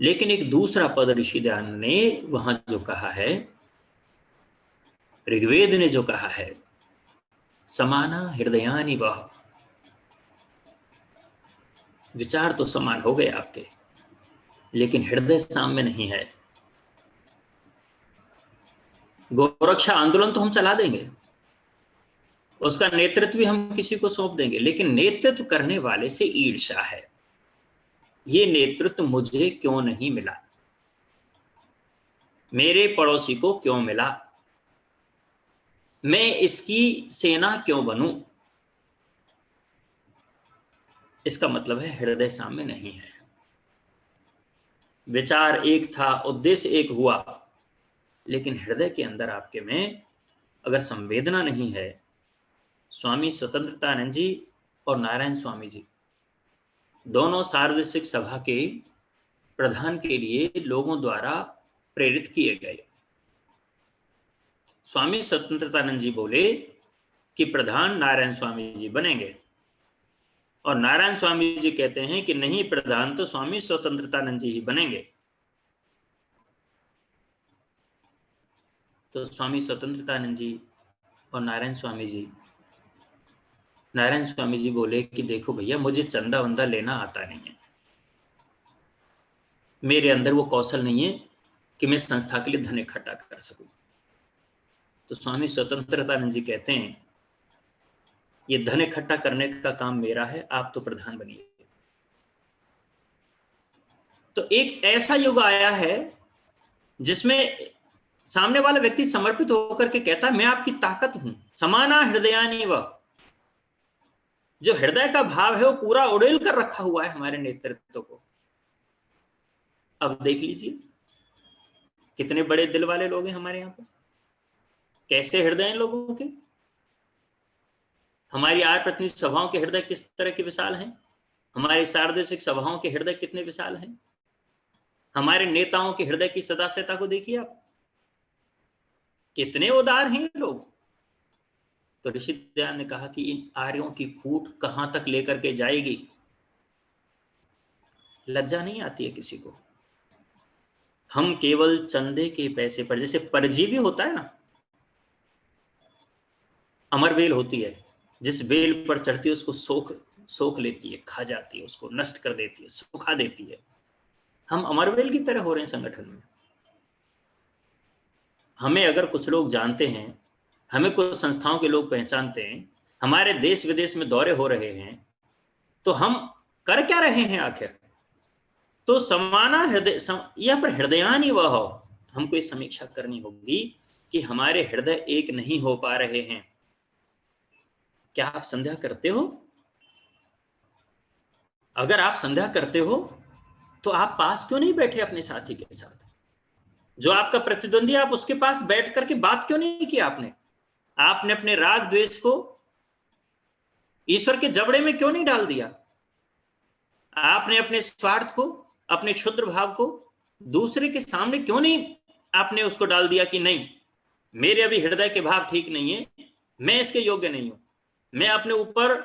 लेकिन एक दूसरा पद ऋषि दयानंद ने वहां जो कहा है, ऋग्वेद ने जो कहा है, समाना हृदयानि वह। विचार तो समान हो गए आपके, लेकिन हृदय साम्य नहीं है। गोरक्षा आंदोलन तो हम चला देंगे, उसका नेतृत्व भी हम किसी को सौंप देंगे, लेकिन नेतृत्व करने वाले से ईर्ष्या है। ये नेतृत्व मुझे क्यों नहीं मिला, मेरे पड़ोसी को क्यों मिला, मैं इसकी सेना क्यों बनूं। इसका मतलब है हृदय साम्य नहीं है। विचार एक था, उद्देश्य एक हुआ, लेकिन हृदय के अंदर आपके में अगर संवेदना नहीं है, स्वामी स्वतंत्रतानंद जी और नारायण स्वामी जी दोनों सार्वजनिक सभा के प्रधान के लिए लोगों द्वारा प्रेरित किए गए। स्वामी स्वतंत्रतानंद जी बोले कि प्रधान नारायण स्वामी जी बनेंगे, और नारायण स्वामी जी कहते हैं कि नहीं, प्रधान तो स्वामी स्वतंत्रतानंद जी ही बनेंगे। तो स्वामी स्वतंत्रतानंद जी और नारायण स्वामी जी बोले कि देखो भैया, मुझे चंदा वंदा लेना आता नहीं है, मेरे अंदर वो कौशल नहीं है कि मैं संस्था के लिए धन इकट्ठा कर सकूं। तो स्वामी स्वतंत्रतानंद जी कहते हैं, ये धन इकट्ठा करने का काम मेरा है, आप तो प्रधान बनिए। तो एक ऐसा युग आया है जिसमें सामने वाला व्यक्ति समर्पित होकर के कहता है, मैं आपकी ताकत हूं, समाना हृदयानी व, जो हृदय का भाव है वो पूरा उड़ेल कर रखा हुआ है हमारे नेतृत्व को। अब देख लीजिए कितने बड़े दिल वाले लोग हैं हमारे यहाँ पर, कैसे हृदय हैं लोगों के। हमारी आर्य प्रतिनिधि सभाओं के हृदय किस तरह के विशाल हैं, हमारी सार्वदेशिक सभाओं के हृदय कितने विशाल हैं, हमारे नेताओं के हृदय की सदास्यता को देखिए आप, कितने उदार हैं ये लोग। तो ऋषि दयानंद ने कहा कि इन आर्यों की फूट कहां तक लेकर के जाएगी। लज्जा नहीं आती है किसी को। हम केवल चंदे के पैसे पर, जैसे परजीवी होता है ना, अमर बेल होती है, जिस बेल पर चढ़ती है उसको सोख लेती है, खा जाती है, उसको नष्ट कर देती है, सुखा देती है। हम अमर बेल की तरह हो रहे हैं संगठन में। हमें अगर कुछ लोग जानते हैं, हमें कुछ संस्थाओं के लोग पहचानते हैं, हमारे देश विदेश में दौरे हो रहे हैं, तो हम कर क्या रहे हैं आखिर। तो समाना हृदय यह पर हृदयानी वह हो, हमको ये समीक्षा करनी होगी कि हमारे हृदय एक नहीं हो पा रहे हैं। क्या आप संध्या करते हो? अगर आप संध्या करते हो तो आप पास क्यों नहीं बैठे अपने साथी के साथ? जो आपका प्रतिद्वंदी, आप उसके पास बैठ करके बात क्यों नहीं की आपने? आपने अपने राग द्वेष को ईश्वर के जबड़े में क्यों नहीं डाल दिया? आपने अपने स्वार्थ को, अपने क्षुद्र भाव को दूसरे के सामने क्यों नहीं आपने उसको डाल दिया कि नहीं, मेरे अभी हृदय के भाव ठीक नहीं है, मैं इसके योग्य नहीं हूं, मैं अपने ऊपर,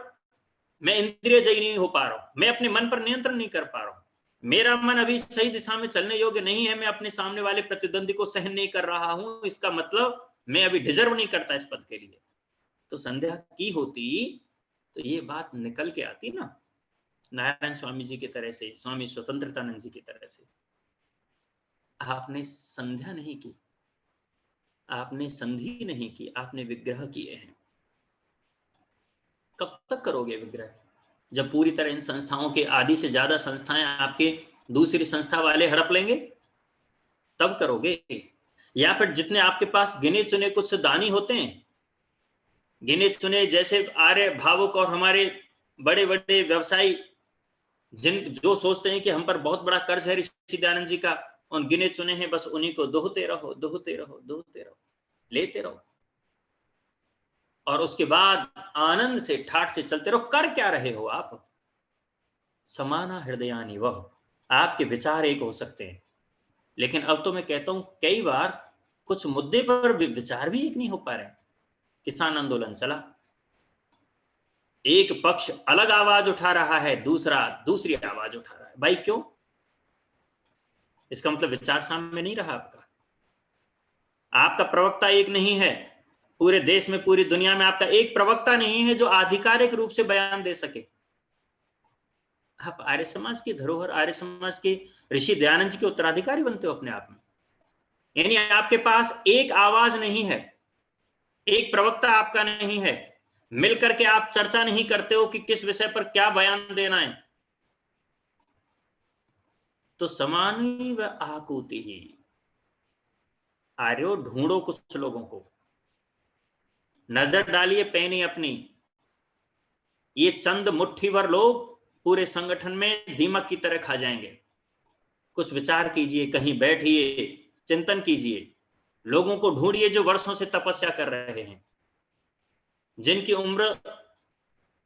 मैं इंद्रिय जयी नहीं हो पा रहा हूं, मैं अपने मन पर नियंत्रण नहीं कर पा रहा हूं, मेरा मन अभी सही दिशा में चलने योग्य नहीं है, मैं अपने सामने वाले प्रतिद्वंदी को सहन नहीं कर रहा हूं, इसका मतलब मैं अभी डिजर्व नहीं करता इस पद के लिए। तो संध्या की होती तो ये बात निकल के आती ना, नारायण स्वामी जी की तरह से, स्वामी स्वतंत्रतानंद जी की तरह से। आपने संध्या नहीं की, आपने संधि नहीं की, आपने विग्रह किए हैं। कब तक करोगे विग्रह? जब पूरी तरह इन संस्थाओं के आधी से ज्यादा संस्थाएं आपके दूसरी संस्था वाले हड़प लेंगे, तब करोगे। या फिर जितने आपके पास गिने चुने कुछ दानी होते हैं, गिने चुने जैसे आर्य भावुक और हमारे बड़े बड़े व्यवसायी, जो सोचते हैं कि हम पर बहुत बड़ा कर्ज है ऋषि दयानंद जी का, उन गिने चुने हैं, बस उन्हीं को दोहते रहो, दोहते रहो, दोहते रहो, लेते रहो, और उसके बाद आनंद से ठाठ से चलते रहो। कर क्या रहे हो आप? समाना हृदयानी वह, आपके विचार एक हो सकते हैं, लेकिन अब तो मैं कहता हूं कई बार कुछ मुद्दे पर विचार भी एक नहीं हो पा रहे। किसान आंदोलन चला, एक पक्ष अलग आवाज उठा रहा है, दूसरा दूसरी आवाज उठा रहा है। भाई क्यों? इसका मतलब विचार सामने नहीं रहा आपका, आपका प्रवक्ता एक नहीं है पूरे देश में, पूरी दुनिया में आपका एक प्रवक्ता नहीं है जो आधिकारिक रूप से बयान दे सके। आप आर्य समाज की धरोहर, आर्य समाज के ऋषि दयानंद जी के उत्तराधिकारी बनते हो अपने आप में, यानी आपके पास एक आवाज नहीं है, एक प्रवक्ता आपका नहीं है, मिलकर के आप चर्चा नहीं करते हो कि किस विषय पर क्या बयान देना है। तो समानी व आकुति ही, आर्यो ढूंढो कुछ लोगों को, नजर डालिए पैनी अपनी, ये चंद मुट्ठी भर लोग पूरे संगठन में दीमक की तरह खा जाएंगे। कुछ विचार कीजिए, कहीं बैठिए, चिंतन कीजिए, लोगों को ढूंढिए जो वर्षों से तपस्या कर रहे हैं, जिनकी उम्र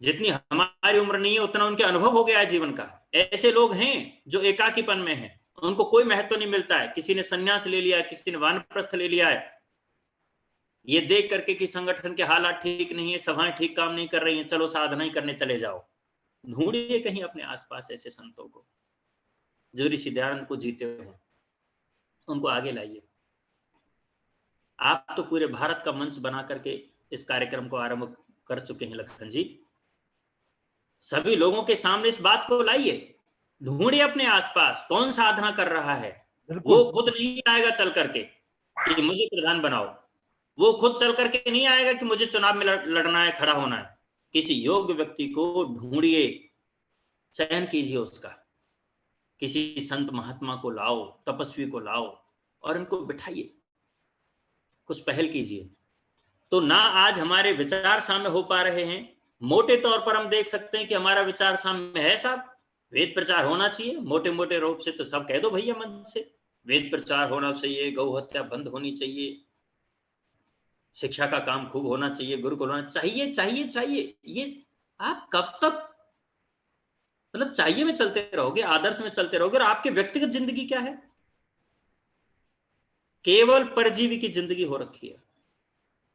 जितनी हमारी उम्र नहीं है उतना उनके अनुभव हो गया है जीवन का। ऐसे लोग हैं जो एकाकीपन में हैं, उनको कोई महत्व नहीं मिलता है। किसी ने संन्यास ले लिया है, किसी ने वानप्रस्थ ले लिया है, ये देख करके कि संगठन के हालात ठीक नहीं है, सभाएं ठीक काम नहीं कर रही हैं, चलो साधना ही करने चले जाओ। ढूंढिए कहीं अपने आसपास ऐसे संतों को जो ऋषि दयानंद को जीते हो, उनको आगे लाइए। आप तो पूरे भारत का मंच बना करके इस कार्यक्रम को आरंभ कर चुके हैं लखन जी। सभी लोगों के सामने इस बात को लाइए, ढूंढिए अपने आसपास कौन साधना कर रहा है। बिल्कुल। वो खुद नहीं आएगा चल करके कि मुझे प्रधान बनाओ, वो खुद चल करके नहीं आएगा कि मुझे चुनाव में लड़ना है, खड़ा होना है। किसी योग्य व्यक्ति को ढूंढिए, चयन कीजिए उसका, किसी संत महात्मा को लाओ, तपस्वी को लाओ और इनको बिठाइए, कुछ पहल कीजिए। तो ना आज हमारे विचार साम्य हो पा रहे हैं, मोटे तौर पर हम देख सकते हैं कि हमारा विचार साम्य है साहब, वेद प्रचार होना चाहिए, मोटे मोटे रूप से तो सब कह दो भैया मन से, वेद प्रचार होना चाहिए, गौ हत्या बंद होनी चाहिए, शिक्षा का काम खूब होना चाहिए, गुरुकुल होना चाहिए चाहिए चाहिए। ये आप कब तक मतलब चाहिए में चलते रहोगे, आदर्श में चलते रहोगे, और आपके व्यक्तिगत जिंदगी क्या है? केवल परजीवी की जिंदगी हो रखी है,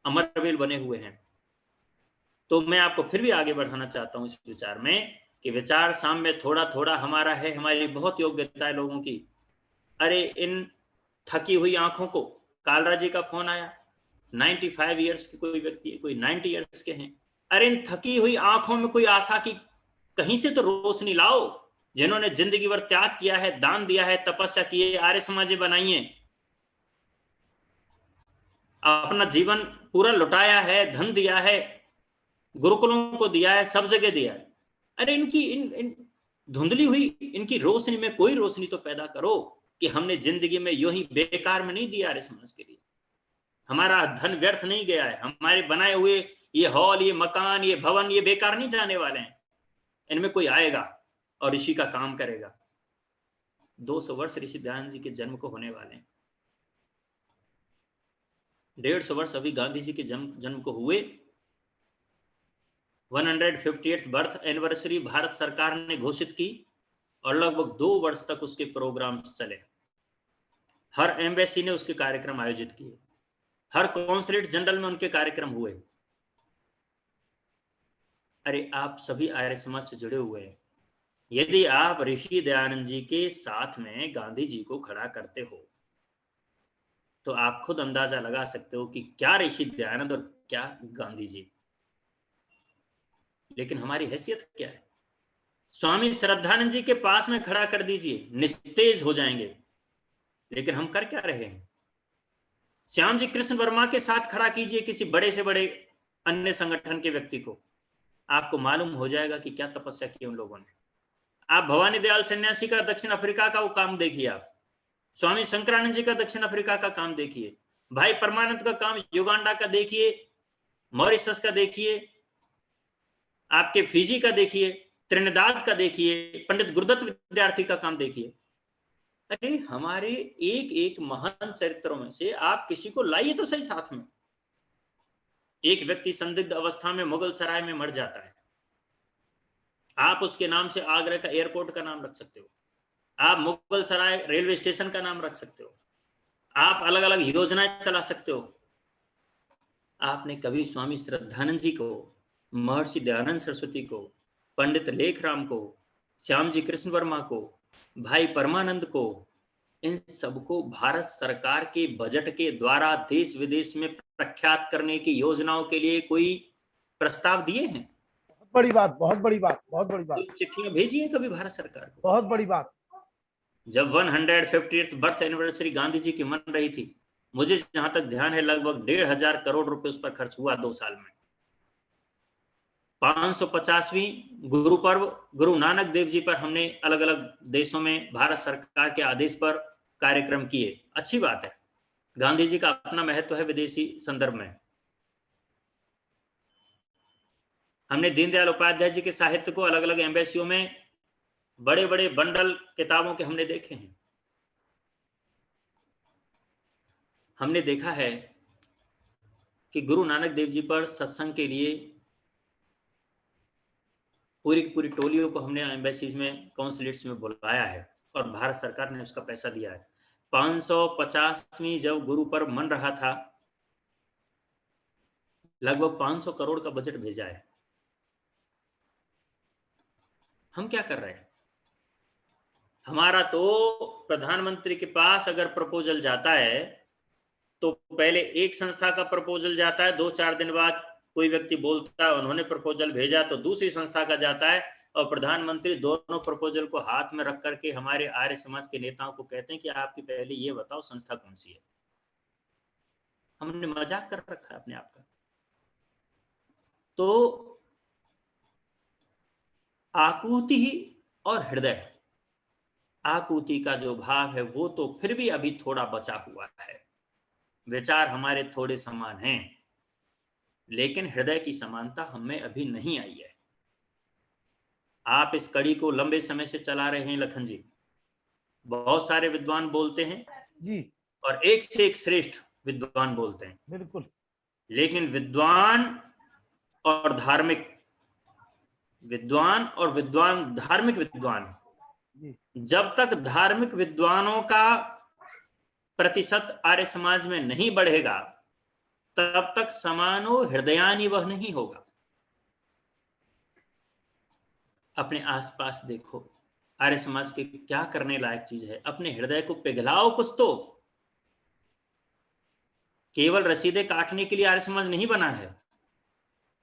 अमरवेल बने हुए हैं। तो मैं आपको फिर भी आगे बढ़ाना चाहता हूं इस विचार में कि विचार साम्य थोड़ा थोड़ा हमारा है, हमारी बहुत योग्यता है लोगों की। अरे इन थकी हुई आंखों को, कालरा जी का फोन आया, 95 ईयर्स के कोई व्यक्ति है, कोई 90 ईयर्स के हैं। अरे इन थकी हुई आंखों में कोई आशा की कहीं से तो रोशनी लाओ, जिन्होंने जिंदगी भर त्याग किया है, दान दिया है, तपस्या की है, आर्य समाज बनाई है, अपना जीवन पूरा लुटाया है, धन दिया है, गुरुकुलों को दिया है, सब जगह दिया है। अरे इनकी इन धुंधली हुई इनकी रोशनी में कोई रोशनी तो पैदा करो कि हमने जिंदगी में यूं ही बेकार में नहीं दिया आर्य समाज के लिए, हमारा धन व्यर्थ नहीं गया है, हमारे बनाए हुए ये हॉल, ये मकान, ये भवन, ये बेकार नहीं जाने वाले हैं। इनमें कोई आएगा और ऋषि का काम करेगा। 200 वर्ष ऋषि दयानंद जी के जन्म को होने वाले हैं, 150 वर्ष अभी गांधी जी के जन्म को हुए। 158th बर्थ एनिवर्सरी भारत सरकार ने घोषित की और लगभग 2 वर्ष तक उसके प्रोग्राम्स चले। हर एम्बेसी ने उसके कार्यक्रम आयोजित किए, हर कॉन्सुलेट जनरल में उनके कार्यक्रम हुए। अरे आप सभी आर्य समाज से जुड़े हुए हैं, यदि आप ऋषि दयानंद जी के साथ में गांधी जी को खड़ा करते हो तो आप खुद अंदाजा लगा सकते हो कि क्या ऋषि दयानंद और क्या गांधी जी। लेकिन हमारी हैसियत क्या है? स्वामी श्रद्धानंद जी के पास में खड़ा कर दीजिए, निस्तेज हो जाएंगे। लेकिन हम कर क्या रहे हैं? श्याम जी कृष्ण वर्मा के साथ खड़ा कीजिए किसी बड़े से बड़े अन्य संगठन के व्यक्ति को, आपको मालूम हो जाएगा कि क्या तपस्या की उन लोगों ने। आप भवानी दयाल सन्यासी का दक्षिण अफ्रीका का वो काम देखिए, आप स्वामी शंकरानंद जी का दक्षिण अफ्रीका का काम देखिए, भाई परमानंद का काम युगांडा का देखिए, मॉरिशस का देखिए, आपके फिजी का देखिए, त्रिनिदाद का देखिए, पंडित गुरुदत्त विद्यार्थी का काम देखिए। अरे हमारे एक एक महान चरित्रों में से आप किसी को लाइए तो सही साथ में। एक व्यक्ति संदिग्ध अवस्था में मुगल सराय में मर जाता है, आप उसके नाम से आगरा का एयरपोर्ट का नाम रख सकते हो, आप मुगल सराय रेलवे स्टेशन का नाम रख सकते हो, आप अलग अलग योजनाएं चला सकते हो। आपने कभी स्वामी श्रद्धानंद जी को, महर्षि दयानंद सरस्वती को, पंडित लेखराम को, श्याम जी कृष्ण वर्मा को, भाई परमानंद को, इन सबको भारत सरकार के बजट के द्वारा देश विदेश में प्रख्यात करने की योजनाओं के लिए कोई प्रस्ताव दिए हैं? बहुत बड़ी बात, बहुत बड़ी बात, बहुत बड़ी बात, चिट्ठियां भेजी है कभी भारत सरकार को? बहुत बड़ी बात। जब 150th birth anniversary Gandhi ji की मन रही थी, मुझे जहां तक ध्यान है लगभग 1,500 करोड़ रुपए उस पर खर्च हुआ 2 साल में। 550वीं गुरु पर्व गुरु नानक देव जी पर हमने अलग अलग देशों में भारत सरकार के आदेश पर कार्यक्रम किए, अच्छी बात है, गांधी जी का अपना महत्व है विदेशी संदर्भ में। हमने दीनदयाल उपाध्याय जी के साहित्य को अलग अलग एम्बेसियों में बड़े बड़े बंडल किताबों के हमने देखे हैं। हमने देखा है कि गुरु नानक देव जी पर सत्संग के लिए पूरी पूरी टोलियों को हमने एम्बेसीज में, काउंसलेट्स में बुलाया है और भारत सरकार ने उसका पैसा दिया है। 550वीं जब गुरु पर्व मन रहा था, लगभग 500 करोड़ का बजट भेजा है। हम क्या कर रहे हैं? हमारा तो प्रधानमंत्री के पास अगर प्रपोजल जाता है तो पहले एक संस्था का प्रपोजल जाता है, 2-4 दिन बाद कोई व्यक्ति बोलता है उन्होंने प्रपोजल भेजा, तो दूसरी संस्था का जाता है और प्रधानमंत्री दोनों प्रपोजल को हाथ में रख करके हमारे आर्य समाज के नेताओं को कहते हैं कि आपकी पहले ये बताओ संस्था कौन सी है। हमने मजाक कर रखा है अपने आप का। तो आकुति और हृदय, आकुति का जो भाव है वो तो फिर भी अभी थोड़ा बचा हुआ है, विचार हमारे थोड़े समान हैं, लेकिन हृदय की समानता हमें अभी नहीं आई है। आप इस कड़ी को लंबे समय से चला रहे हैं लखन जी, बहुत सारे विद्वान बोलते हैं जी, और एक से एक श्रेष्ठ विद्वान बोलते हैं, बिल्कुल। लेकिन विद्वान और धार्मिक धार्मिक विद्वान, जब तक धार्मिक विद्वानों का प्रतिशत आर्य समाज में नहीं बढ़ेगा तब तक समानो हृदयानि वह नहीं होगा। अपने आसपास देखो, आर्य समाज के क्या करने लायक चीज है, अपने हृदय को पिघलाओ कुछ तो। केवल रसीदें काटने के लिए आर्य समाज नहीं बना है,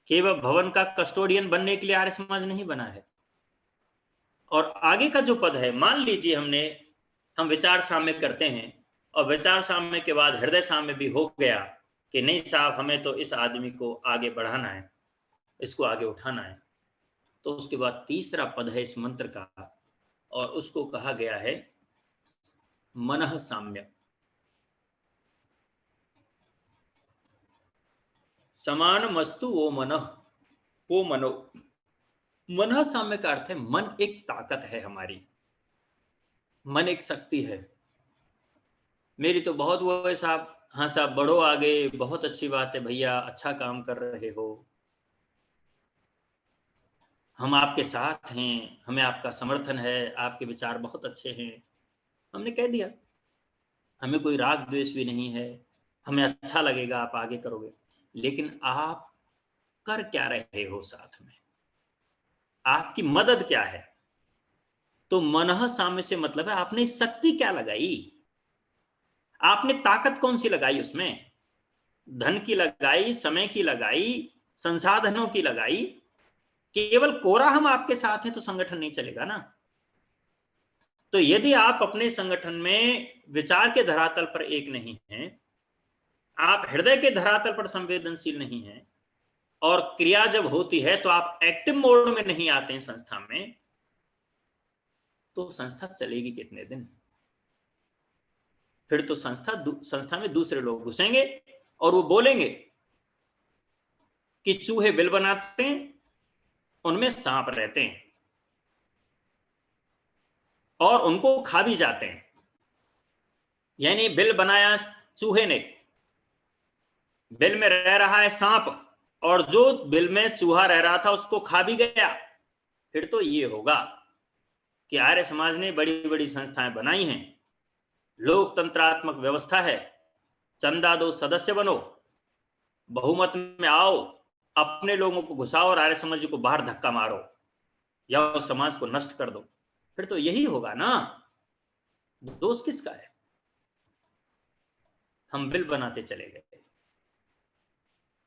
केवल भवन का कस्टोडियन बनने के लिए आर्य समाज नहीं बना है। और आगे का जो पद है, मान लीजिए हम विचार साम्य करते हैं और विचार साम्य के बाद हृदय साम्य भी हो गया कि नहीं साहब हमें तो इस आदमी को आगे बढ़ाना है, इसको आगे उठाना है, तो उसके बाद तीसरा पद है इस मंत्र का और उसको कहा गया है मनः साम्य। समान मस्तु वो मनः, वो मनो। मनः साम्य का अर्थ है मन एक ताकत है हमारी, मन एक शक्ति है। मेरी तो बहुत वो है साहब, हाँ साहब बढ़ो आगे, बहुत अच्छी बात है भैया, अच्छा काम कर रहे हो, हम आपके साथ हैं, हमें आपका समर्थन है, आपके विचार बहुत अच्छे हैं, हमने कह दिया, हमें कोई राग द्वेष भी नहीं है, हमें अच्छा लगेगा आप आगे करोगे। लेकिन आप कर क्या रहे हो साथ में, आपकी मदद क्या है? तो मनः साम्य से मतलब है आपने शक्ति क्या लगाई, आपने ताकत कौन सी लगाई उसमें, धन की लगाई, समय की लगाई, संसाधनों की लगाई। केवल कोरा हम आपके साथ हैं तो संगठन नहीं चलेगा ना। तो यदि आप अपने संगठन में विचार के धरातल पर एक नहीं हैं, आप हृदय के धरातल पर संवेदनशील नहीं हैं, और क्रिया जब होती है तो आप एक्टिव मोड में नहीं आते हैं संस्था में, तो संस्था चलेगी कितने दिन? फिर तो संस्था में दूसरे लोग घुसेंगे और वो बोलेंगे कि चूहे बिल बनाते हैं, उनमें सांप रहते हैं और उनको खा भी जाते हैं। यानी बिल बनाया चूहे ने, बिल में रह रहा है सांप, और जो बिल में चूहा रह रहा था उसको खा भी गया। फिर तो ये होगा कि आर्य समाज ने बड़ी बड़ी संस्थाएं बनाई हैं, लोकतंत्रात्मक व्यवस्था है, चंदा दो सदस्य बनो, बहुमत में आओ, अपने लोगों को घुसाओ और आर्य समाज को बाहर धक्का मारो या उस समाज को नष्ट कर दो। फिर तो यही होगा ना, दोष किसका है? हम बिल बनाते चले गए।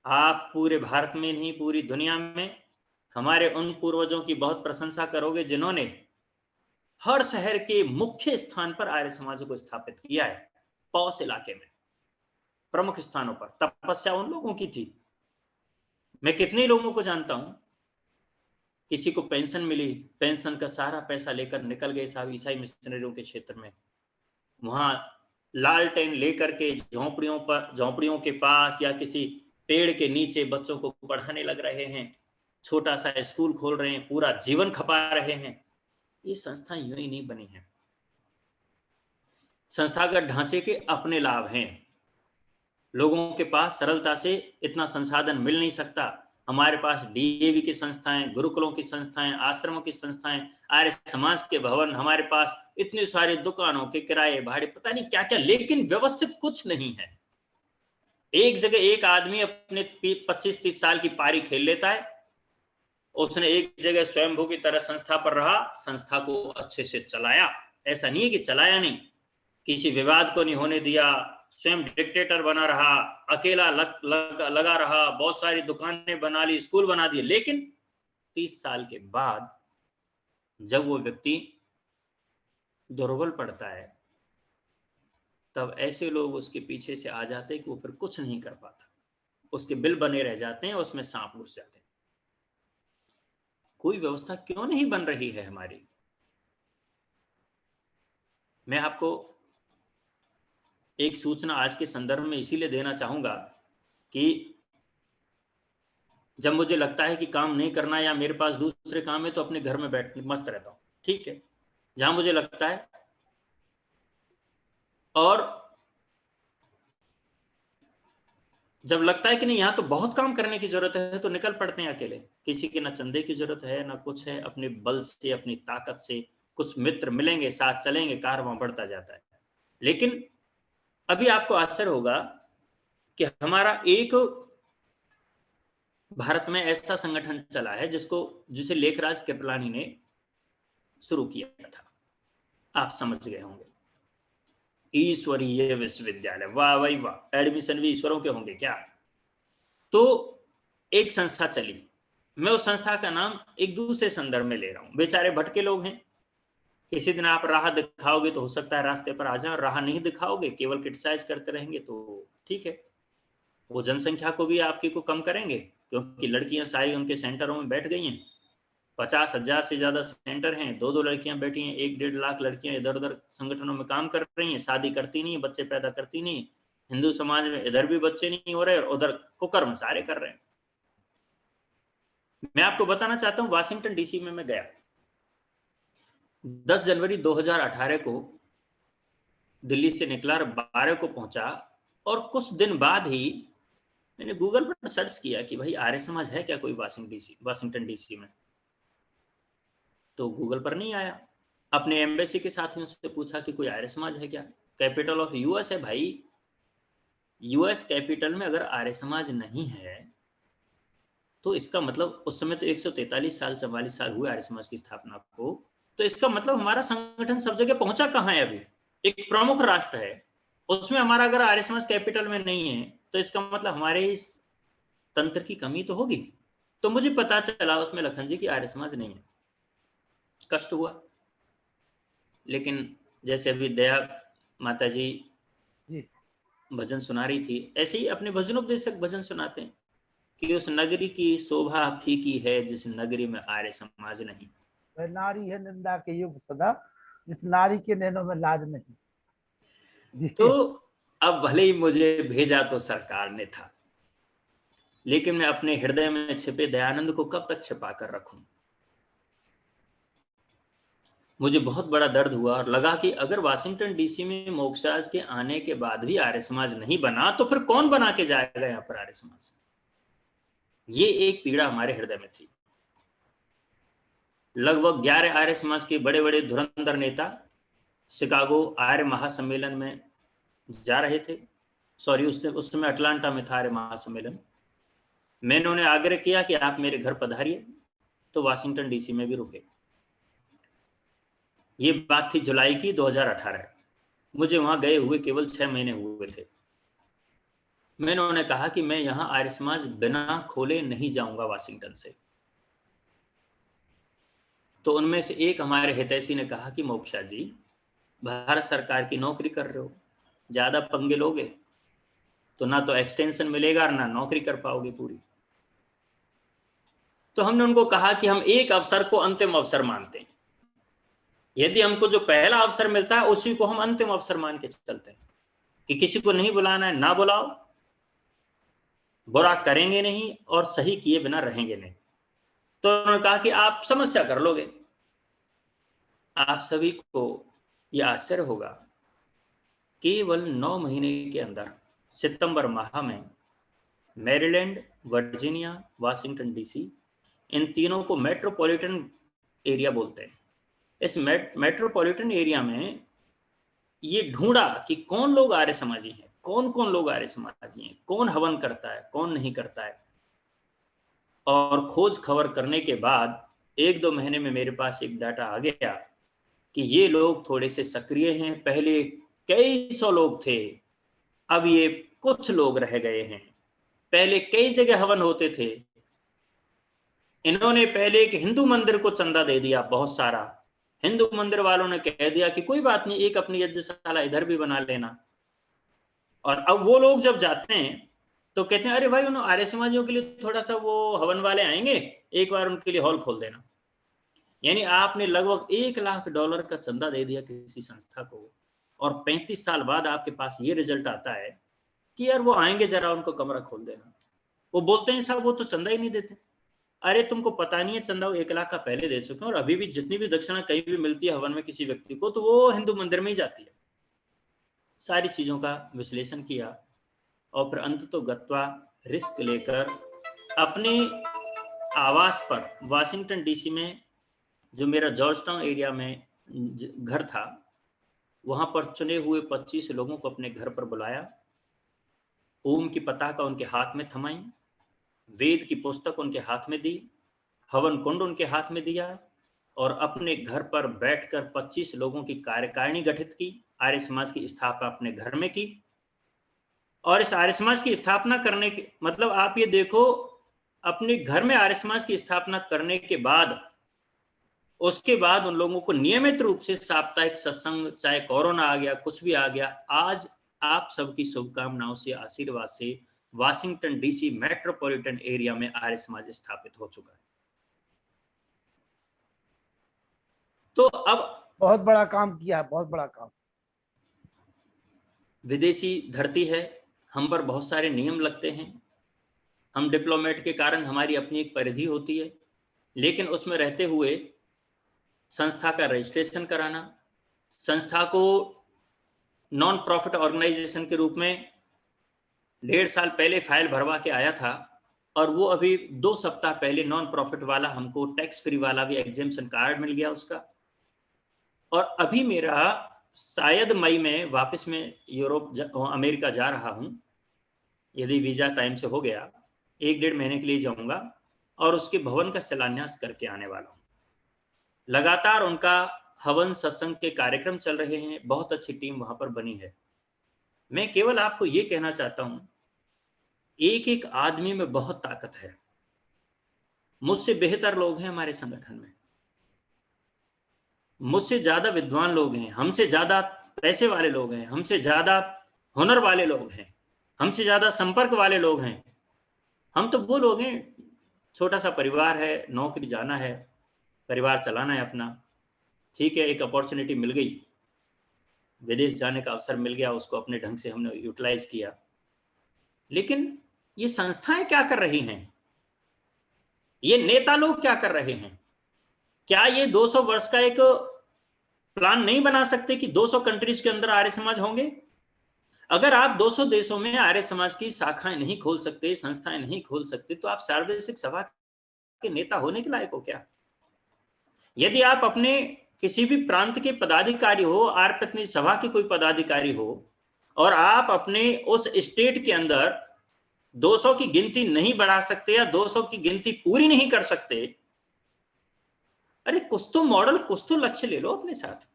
आप पूरे भारत में नहीं पूरी दुनिया में हमारे उन पूर्वजों की बहुत प्रशंसा करोगे जिन्होंने हर शहर के मुख्य स्थान पर आर्य समाज को स्थापित किया है। पौष इलाके में प्रमुख स्थानों पर तपस्या उन लोगों की थी। मैं कितने लोगों को जानता हूं, किसी को पेंशन मिली, पेंशन का सारा पैसा लेकर निकल गए साहब ईसाई मिशनरियों के क्षेत्र में, वहां लालटेन लेकर के झोंपड़ियों के पास या किसी पेड़ के नीचे बच्चों को पढ़ाने लग रहे हैं, छोटा सा स्कूल खोल रहे हैं, पूरा जीवन खपा रहे हैं। ये संस्था यूं ही नहीं बनी है। संस्थागत ढांचे के अपने लाभ हैं, लोगों के पास सरलता से इतना संसाधन मिल नहीं सकता। हमारे पास डीएवी की संस्थाएं, गुरुकुलों की संस्थाएं, आश्रमों की संस्थाएं, आर्य समाज के भवन, हमारे पास इतनी सारी दुकानों के किराए भाड़े, पता नहीं क्या क्या, लेकिन व्यवस्थित कुछ नहीं है। एक जगह एक आदमी अपने 25-30 साल की पारी खेल लेता है, उसने एक जगह स्वयंभू की तरह संस्था पर रहा, संस्था को अच्छे से चलाया। ऐसा नहीं है कि चलाया नहीं, किसी विवाद को नहीं होने दिया, स्वयं डिक्टेटर बना रहा, अकेला लगा रहा, बहुत सारी दुकानें बना ली, स्कूल बना दिए, लेकिन 30 साल के बाद जब वो व्यक्ति दुर्बल पड़ता है, तब ऐसे लोग उसके पीछे से आ जाते हैं कि वो फिर कुछ नहीं कर पाता, उसके बिल बने रह जाते हैं, उसमें सांप घुस जाते हैं। कोई व्यवस्था क्यों नहीं बन रही है हमारी? मैं आपको एक सूचना आज के संदर्भ में इसीलिए देना चाहूंगा कि जब मुझे लगता है कि काम नहीं करना या मेरे पास दूसरे काम है, तो अपने घर में बैठ मस्त रहता हूं, ठीक है, जहां मुझे लगता है। और जब लगता है कि नहीं, यहां तो बहुत काम करने की जरूरत है, तो निकल पड़ते हैं अकेले। किसी के ना चंदे की जरूरत है ना कुछ है, अपने बल से, अपनी ताकत से कुछ मित्र मिलेंगे, साथ चलेंगे, कारवां बढ़ता जाता है। लेकिन अभी आपको आश्चर्य होगा कि हमारा एक भारत में ऐसा संगठन चला है जिसे लेखराज कृपलानी ने शुरू किया था, आप समझ गए होंगे, ईश्वरीय विश्वविद्यालय। वाह भाई वाह, एडमिशन भी ईश्वरों के होंगे क्या? तो एक संस्था चली, मैं उस संस्था का नाम एक दूसरे संदर्भ में ले रहा हूं। बेचारे भटके लोग हैं, किसी दिन आप राह दिखाओगे तो हो सकता है रास्ते पर आ जाए, और राह नहीं दिखाओगे, केवल क्रिटिसाइज करते रहेंगे, तो ठीक है, वो जनसंख्या को भी आपकी को कम करेंगे, क्योंकि लड़कियां सारी उनके सेंटरों में बैठ गई हैं। 50,000 से ज्यादा सेंटर हैं, 2-2 लड़कियां बैठी हैं, 1-1.5 लाख लड़कियां इधर उधर संगठनों में काम कर रही हैं, शादी करती नहीं, बच्चे पैदा करती नहीं। हिंदू समाज में इधर भी बच्चे नहीं हो रहे और उधर कुकर्म सारे कर रहे हैं। मैं आपको बताना चाहता हूं, वाशिंगटन डीसी में मैं गया 10 जनवरी 2018 को, दिल्ली से निकला, 12 को पहुंचा, और कुछ दिन बाद ही मैंने गूगल पर सर्च किया कि भाई आर्य समाज है क्या कोई वाशिंगटन डीसी में, तो गूगल पर नहीं आया। अपने एम्बेसी के साथियों से पूछा कि कोई आर्य समाज है क्या? कैपिटल ऑफ यूएस है भाई, यूएस कैपिटल में अगर आर्य समाज नहीं है, तो इसका मतलब उस समय तो 143 साल 44 साल हुए आर्य समाज की स्थापना को, तो इसका मतलब हमारा संगठन सब जगह पहुंचा कहां है? अभी एक प्रमुख राष्ट्र है, उसमें हमारा अगर आर्य समाज कैपिटल में नहीं है, तो इसका मतलब हमारे इस तंत्र की कमी तो होगी। तो मुझे पता चला उसमें लखन जी की आर्य समाज नहीं है, कष्ट हुआ। लेकिन जैसे अभी दया माता जी जी भजन सुना रही थी, ऐसे ही अपने भजनोपदेशक भजन सुनाते हैं कि उस नगरी की शोभा फीकी है जिस नगरी में आर्य समाज नहीं। वह नारी है निंदा के युग सदा, जिस नारी के नैनों में लाज नहीं। तो जी अब भले ही मुझे भेजा तो सरकार ने था, लेकिन मैं अपने हृदय में छिपे दयानंद को कब तक छिपा कर रखूं? मुझे बहुत बड़ा दर्द हुआ और लगा कि अगर वाशिंगटन डीसी में मोक्षराज के आने के बाद भी आर्य समाज नहीं बना, तो फिर कौन बना के जाएगा यहाँ पर आर्य समाज? ये एक पीड़ा हमारे हृदय में थी। लगभग 11 आर्य समाज के बड़े बड़े धुरंधर नेता शिकागो आर्य महासम्मेलन में जा रहे थे। सॉरी, उस समय अटलांटा में था आर्य महासम्मेलन। मैंने उन्हें आग्रह किया कि आप मेरे घर पधारिए, तो वाशिंगटन डीसी में भी रुके। ये बात थी जुलाई की 2018। मुझे वहां गए हुए केवल 6 महीने हुए थे। मैंने उन्हें कहा कि मैं यहां आर्य समाज बिना खोले नहीं जाऊंगा वाशिंगटन से। तो उनमें से एक हमारे हितैषी ने कहा कि मोक्षा जी, भारत सरकार की नौकरी कर रहे हो, ज्यादा पंगे लोगे तो ना तो एक्सटेंशन मिलेगा ना नौकरी कर पाओगे पूरी। तो हमने उनको कहा कि हम एक अवसर को अंतिम अवसर मानते हैं। यदि हमको जो पहला अवसर मिलता है उसी को हम अंतिम अवसर मान के चलते हैं, कि किसी को नहीं बुलाना है ना बुलाओ, बुरा करेंगे नहीं और सही किए बिना रहेंगे नहीं। तो उन्होंने कहा कि आप समस्या कर लोगे। आप सभी को यह आश्चर्य होगा, केवल 9 महीने के अंदर सितंबर माह में मैरीलैंड, वर्जीनिया, वाशिंगटन डीसी, इन तीनों को मेट्रोपॉलिटन एरिया बोलते हैं। इस मेट्रोपॉलिटन एरिया में ये ढूंढा कि कौन लोग आर्य समाजी हैं, कौन कौन लोग आर्य समाजी हैं, कौन हवन करता है, कौन नहीं करता है। और खोज खबर करने के बाद 1-2 महीने में मेरे पास एक डाटा आ गया कि ये लोग थोड़े से सक्रिय हैं। पहले कई सौ लोग थे, अब ये कुछ लोग रह गए हैं। पहले कई जगह हवन होते थे, इन्होंने पहले एक हिंदू मंदिर को चंदा दे दिया बहुत सारा। हिंदू मंदिर वालों ने कह दिया कि कोई बात नहीं, एक अपनी यज्ञशाला इधर भी बना लेना। और अब वो लोग जब जाते हैं तो कहते हैं अरे भाई उन आर्य समाजियों के लिए थोड़ा सा वो हवन वाले आएंगे, एक बार उनके लिए हॉल खोल देना। यानी आपने लगभग $1 लाख का चंदा दे दिया किसी संस्था को, और 35 साल बाद आपके पास ये रिजल्ट आता है कि यार वो आएंगे, जरा उनको कमरा खोल देना। वो बोलते हैं साहब वो तो चंदा ही नहीं देते। अरे तुमको पता नहीं है, चंदा वो 1 लाख का पहले दे चुके हैं, और अभी भी जितनी भी दक्षिणा कहीं भी मिलती है हवन में किसी व्यक्ति को, तो वो हिंदू मंदिर में ही जाती है। सारी चीजों का विश्लेषण किया और फिर अंत तो गत्वा रिस्क लेकर अपने आवास पर वाशिंगटन डीसी में, जो मेरा जॉर्ज टाउन एरिया में घर था, वहां पर चुने हुए 25 लोगों को अपने घर पर बुलाया। ओम की पताका उनके हाथ में थमाई, वेद की पुस्तक उनके हाथ में दी, हवन कुंड उनके हाथ में दिया, और अपने घर पर बैठकर 25 लोगों की कार्यकारिणी गठित की। आर्य समाज की स्थापना अपने घर में की। और इस आर्य समाज की स्थापना करने के मतलब आप ये देखो, अपने घर में आर्य समाज की स्थापना करने के बाद उसके बाद उन लोगों को नियमित रूप से साप्ताहिक सत्संग, चाहे कोरोना आ गया, कुछ भी आ गया, आज आप सबकी शुभकामनाओं से, आशीर्वाद से वाशिंगटन डीसी मेट्रोपॉलिटन एरिया में आर्य समाज स्थापित हो चुका है। तो अब बहुत बड़ा काम किया है, बहुत बड़ा काम। विदेशी धरती है, हम पर बहुत सारे नियम लगते हैं। हम डिप्लोमेट के कारण हमारी अपनी एक परिधि होती है, लेकिन उसमें रहते हुए संस्था का रजिस्ट्रेशन कराना, संस्था को नॉन प्रॉफिट ऑर्गेनाइजेशन के रूप में 1.5 साल पहले फाइल भरवा के आया था, और वो अभी 2 सप्ताह पहले नॉन प्रॉफिट वाला हमको टैक्स फ्री वाला भी एग्जेम्पशन कार्ड मिल गया उसका। और अभी मेरा शायद मई में वापस में अमेरिका जा रहा हूं, यदि वीजा टाइम से हो गया 1-1.5 महीने के लिए जाऊंगा, और उसके भवन का शिलान्यास करके आने वाला हूं। लगातार उनका हवन सत्संग के कार्यक्रम चल रहे हैं, बहुत अच्छी टीम वहां पर बनी है। मैं केवल आपको ये कहना चाहता हूं, एक एक आदमी में बहुत ताकत है। मुझसे बेहतर लोग हैं हमारे संगठन में, मुझसे ज्यादा विद्वान लोग हैं, हमसे ज्यादा पैसे वाले लोग हैं, हमसे ज्यादा हुनर वाले लोग हैं, हमसे ज्यादा संपर्क वाले लोग हैं। हम तो वो लोग हैं, छोटा सा परिवार है, नौकरी जाना है, परिवार चलाना है अपना। ठीक है, एक अपॉर्चुनिटी मिल गई, विदेश जाने का अवसर मिल गया, उसको अपने ढंग से हमने यूटिलाइज किया। लेकिन ये संस्थाएं क्या कर रही हैं, ये नेता लोग क्या कर रहे हैं? क्या ये 200 वर्ष का एक प्लान नहीं बना सकते कि 200 कंट्रीज के अंदर आर्य समाज होंगे? अगर आप 200 देशों में आर्य समाज की शाखाएं नहीं खोल सकते, संस्थाएं नहीं खोल सकते, तो आप सार्वदेशिक सभा के नेता होने के लायक हो क्या? यदि आप अपने किसी भी प्रांत के पदाधिकारी हो, आर्य प्रतिनिधि सभा के कोई पदाधिकारी हो, और आप अपने उस स्टेट के अंदर 200 की गिनती नहीं बढ़ा सकते या 200 की गिनती पूरी नहीं कर सकते, अरे कुछ तो मॉडल, कुछ तो लक्ष्य ले लो अपने साथ।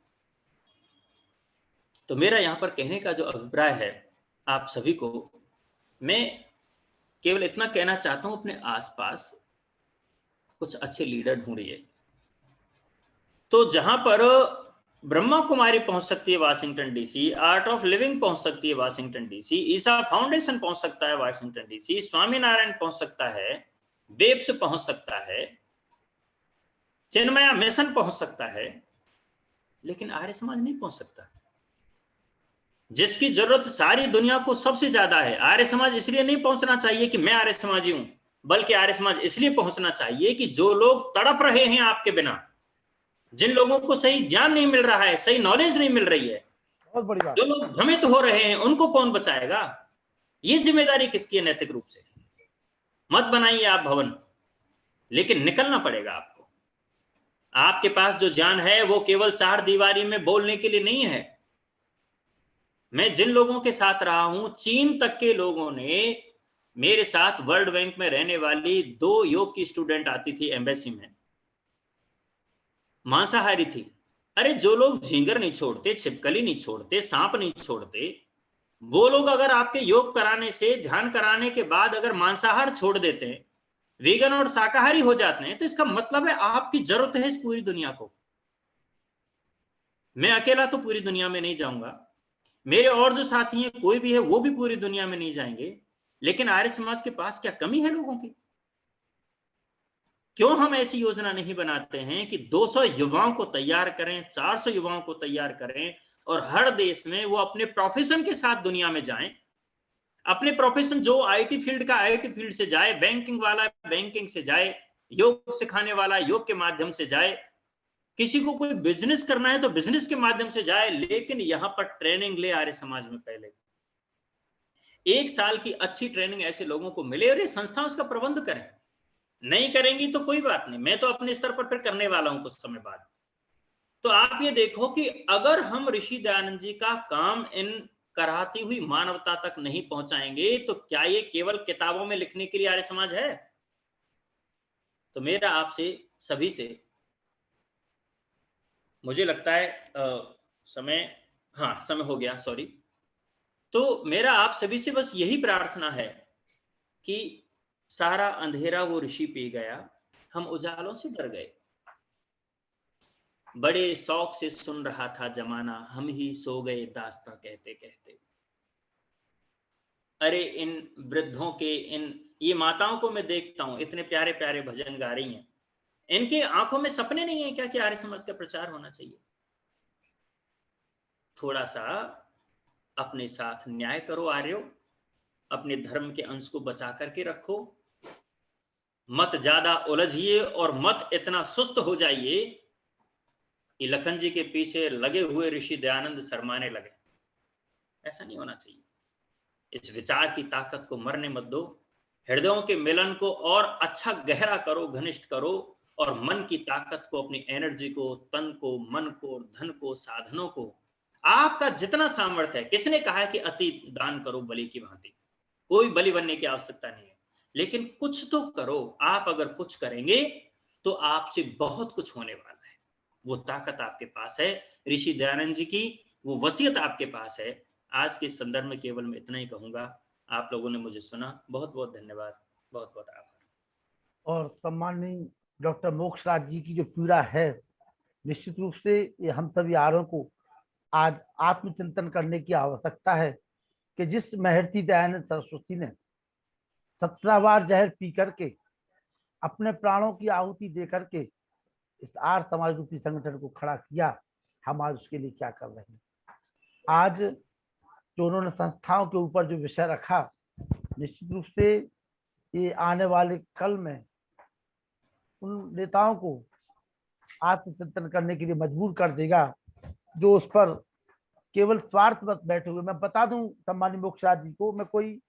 तो मेरा यहां पर कहने का जो अभिप्राय है आप सभी को, मैं केवल इतना कहना चाहता हूं, अपने आसपास कुछ अच्छे लीडर ढूंढिए। तो जहां पर ब्रह्मा कुमारी पहुंच सकती है Washington DC, art of living पहुंच सकती है वाशिंगटन डीसी, ईसा फाउंडेशन पहुंच सकता है वाशिंगटन डीसी, स्वामीनारायण पहुंच सकता है, बेब्स पहुंच सकता है, चिन्मया मिशन पहुंच सकता है, लेकिन आर्य समाज नहीं पहुंच सकता। जिसकी जरूरत सारी दुनिया को सबसे ज्यादा है, आर्य समाज इसलिए नहीं पहुंचना चाहिए कि मैं आर्य समाजी हूं, बल्कि आर्य समाज इसलिए पहुंचना चाहिए कि जो लोग तड़प रहे हैं आपके बिना, जिन लोगों को सही ज्ञान नहीं मिल रहा है, सही नॉलेज नहीं मिल रही है, बहुत बड़ी बात, जो लोग भ्रमित हो रहे हैं, उनको कौन बचाएगा? ये जिम्मेदारी किसकी है नैतिक रूप से? मत बनाइए आप भवन, लेकिन निकलना पड़ेगा आपको। आपके पास जो ज्ञान है वो केवल चार दीवारी में बोलने के लिए नहीं है। मैं जिन लोगों के साथ रहा हूं, चीन तक के लोगों ने मेरे साथ, वर्ल्ड बैंक में रहने वाली 2 योग की स्टूडेंट आती थी एम्बेसी में, मांसाहारी थी। अरे जो लोग झींगर नहीं छोड़ते, छिपकली नहीं छोड़ते, सांप नहीं छोड़ते, वो लोग अगर आपके योग कराने से, ध्यान कराने के बाद अगर मांसाहार छोड़ देते हैं, वीगन और शाकाहारी हो जाते हैं, तो इसका मतलब है आपकी जरूरत है इस पूरी दुनिया को। मैं अकेला तो पूरी दुनिया में नहीं जाऊंगा, मेरे और जो साथी हैं, कोई भी है, वो भी पूरी दुनिया में नहीं जाएंगे। लेकिन आर्य समाज के पास क्या कमी है लोगों की? क्यों हम ऐसी योजना नहीं बनाते हैं कि 200 युवाओं को तैयार करें, 400 युवाओं को तैयार करें, और हर देश में वो अपने प्रोफेशन के साथ दुनिया में जाएं। अपने प्रोफेशन, जो आईटी फील्ड का आईटी फील्ड से जाए, बैंकिंग वाला बैंकिंग से जाए, योग सिखाने वाला योग के माध्यम से जाए, किसी को कोई बिजनेस करना है तो बिजनेस के माध्यम से जाए, लेकिन यहां पर ट्रेनिंग ले आर्य समाज में। पहले 1 साल की अच्छी ट्रेनिंग ऐसे लोगों को मिले और ये संस्था उसका प्रबंध करें। नहीं करेंगी तो कोई बात नहीं, मैं तो अपने स्तर पर फिर करने वाला हूं कुछ समय बाद। तो आप ये देखो कि अगर हम ऋषि दयानंद जी का काम इन कराती हुई मानवता तक नहीं पहुंचाएंगे, तो क्या ये केवल किताबों में लिखने के लिए आर्य समाज है? तो मेरा आपसे सभी से, मुझे लगता है समय, हाँ समय हो गया, सॉरी। तो मेरा आप सभी से बस यही प्रार्थना है कि सारा अंधेरा वो ऋषि पी गया, हम उजालों से डर गए। बड़े शौक से सुन रहा था जमाना, हम ही सो गए दास्तां कहते कहते। अरे इन वृद्धों के, इन ये माताओं को मैं देखता हूं, इतने प्यारे प्यारे भजन गा रही हैं, इनके आंखों में सपने नहीं है क्या कि आर्य समाज का प्रचार होना चाहिए? थोड़ा सा अपने साथ न्याय करो आर्यो, अपने धर्म के अंश को बचा करके रखो, मत ज्यादा उलझिए और मत इतना सुस्त हो जाइए कि लखन जी के पीछे लगे हुए ऋषि दयानंद शर्माने लगे। ऐसा नहीं होना चाहिए। इस विचार की ताकत को मरने मत दो, हृदयों के मिलन को और अच्छा गहरा करो, घनिष्ठ करो, और मन की ताकत को, अपनी एनर्जी को, तन को, मन को, धन को, साधनों को, आपका जितना सामर्थ्य है। किसने कहा है कि अति दान करो बलि की भांति? कोई बलि बनने की आवश्यकता नहीं है, लेकिन कुछ तो करो। आप अगर कुछ करेंगे तो आपसे बहुत कुछ होने वाला है। वो ताकत आपके पास है, ऋषि दयानंद जी की वो वसीयत आपके पास है। आज के इस संदर्भ में केवल मैं इतना ही कहूंगा। आप लोगों ने मुझे सुना, बहुत बहुत धन्यवाद, बहुत बहुत आभार। और सम्माननीय डॉक्टर मोक्षराज जी की जो पीड़ा है, निश्चित रूप से ये हम सभी आर्यों को आज आत्मचिंतन करने की आवश्यकता है कि जिस महर्षि दयानंद सरस्वती ने 17 बार जहर पी करके अपने प्राणों की आहुति दे करके इस आर्य समाज रूपी संगठन को खड़ा किया, हम आज उसके लिए क्या कर रहे हैं। आज जो उन्होंने संस्थाओं के ऊपर जो विषय रखा, निश्चित रूप से ये आने वाले कल में उन नेताओं को आत्मचिंतन करने के लिए मजबूर कर देगा जो उस पर केवल स्वार्थ मत बैठे हुए। मैं बता दूं सम्मानित मोक्षराज जी को, मैं कोई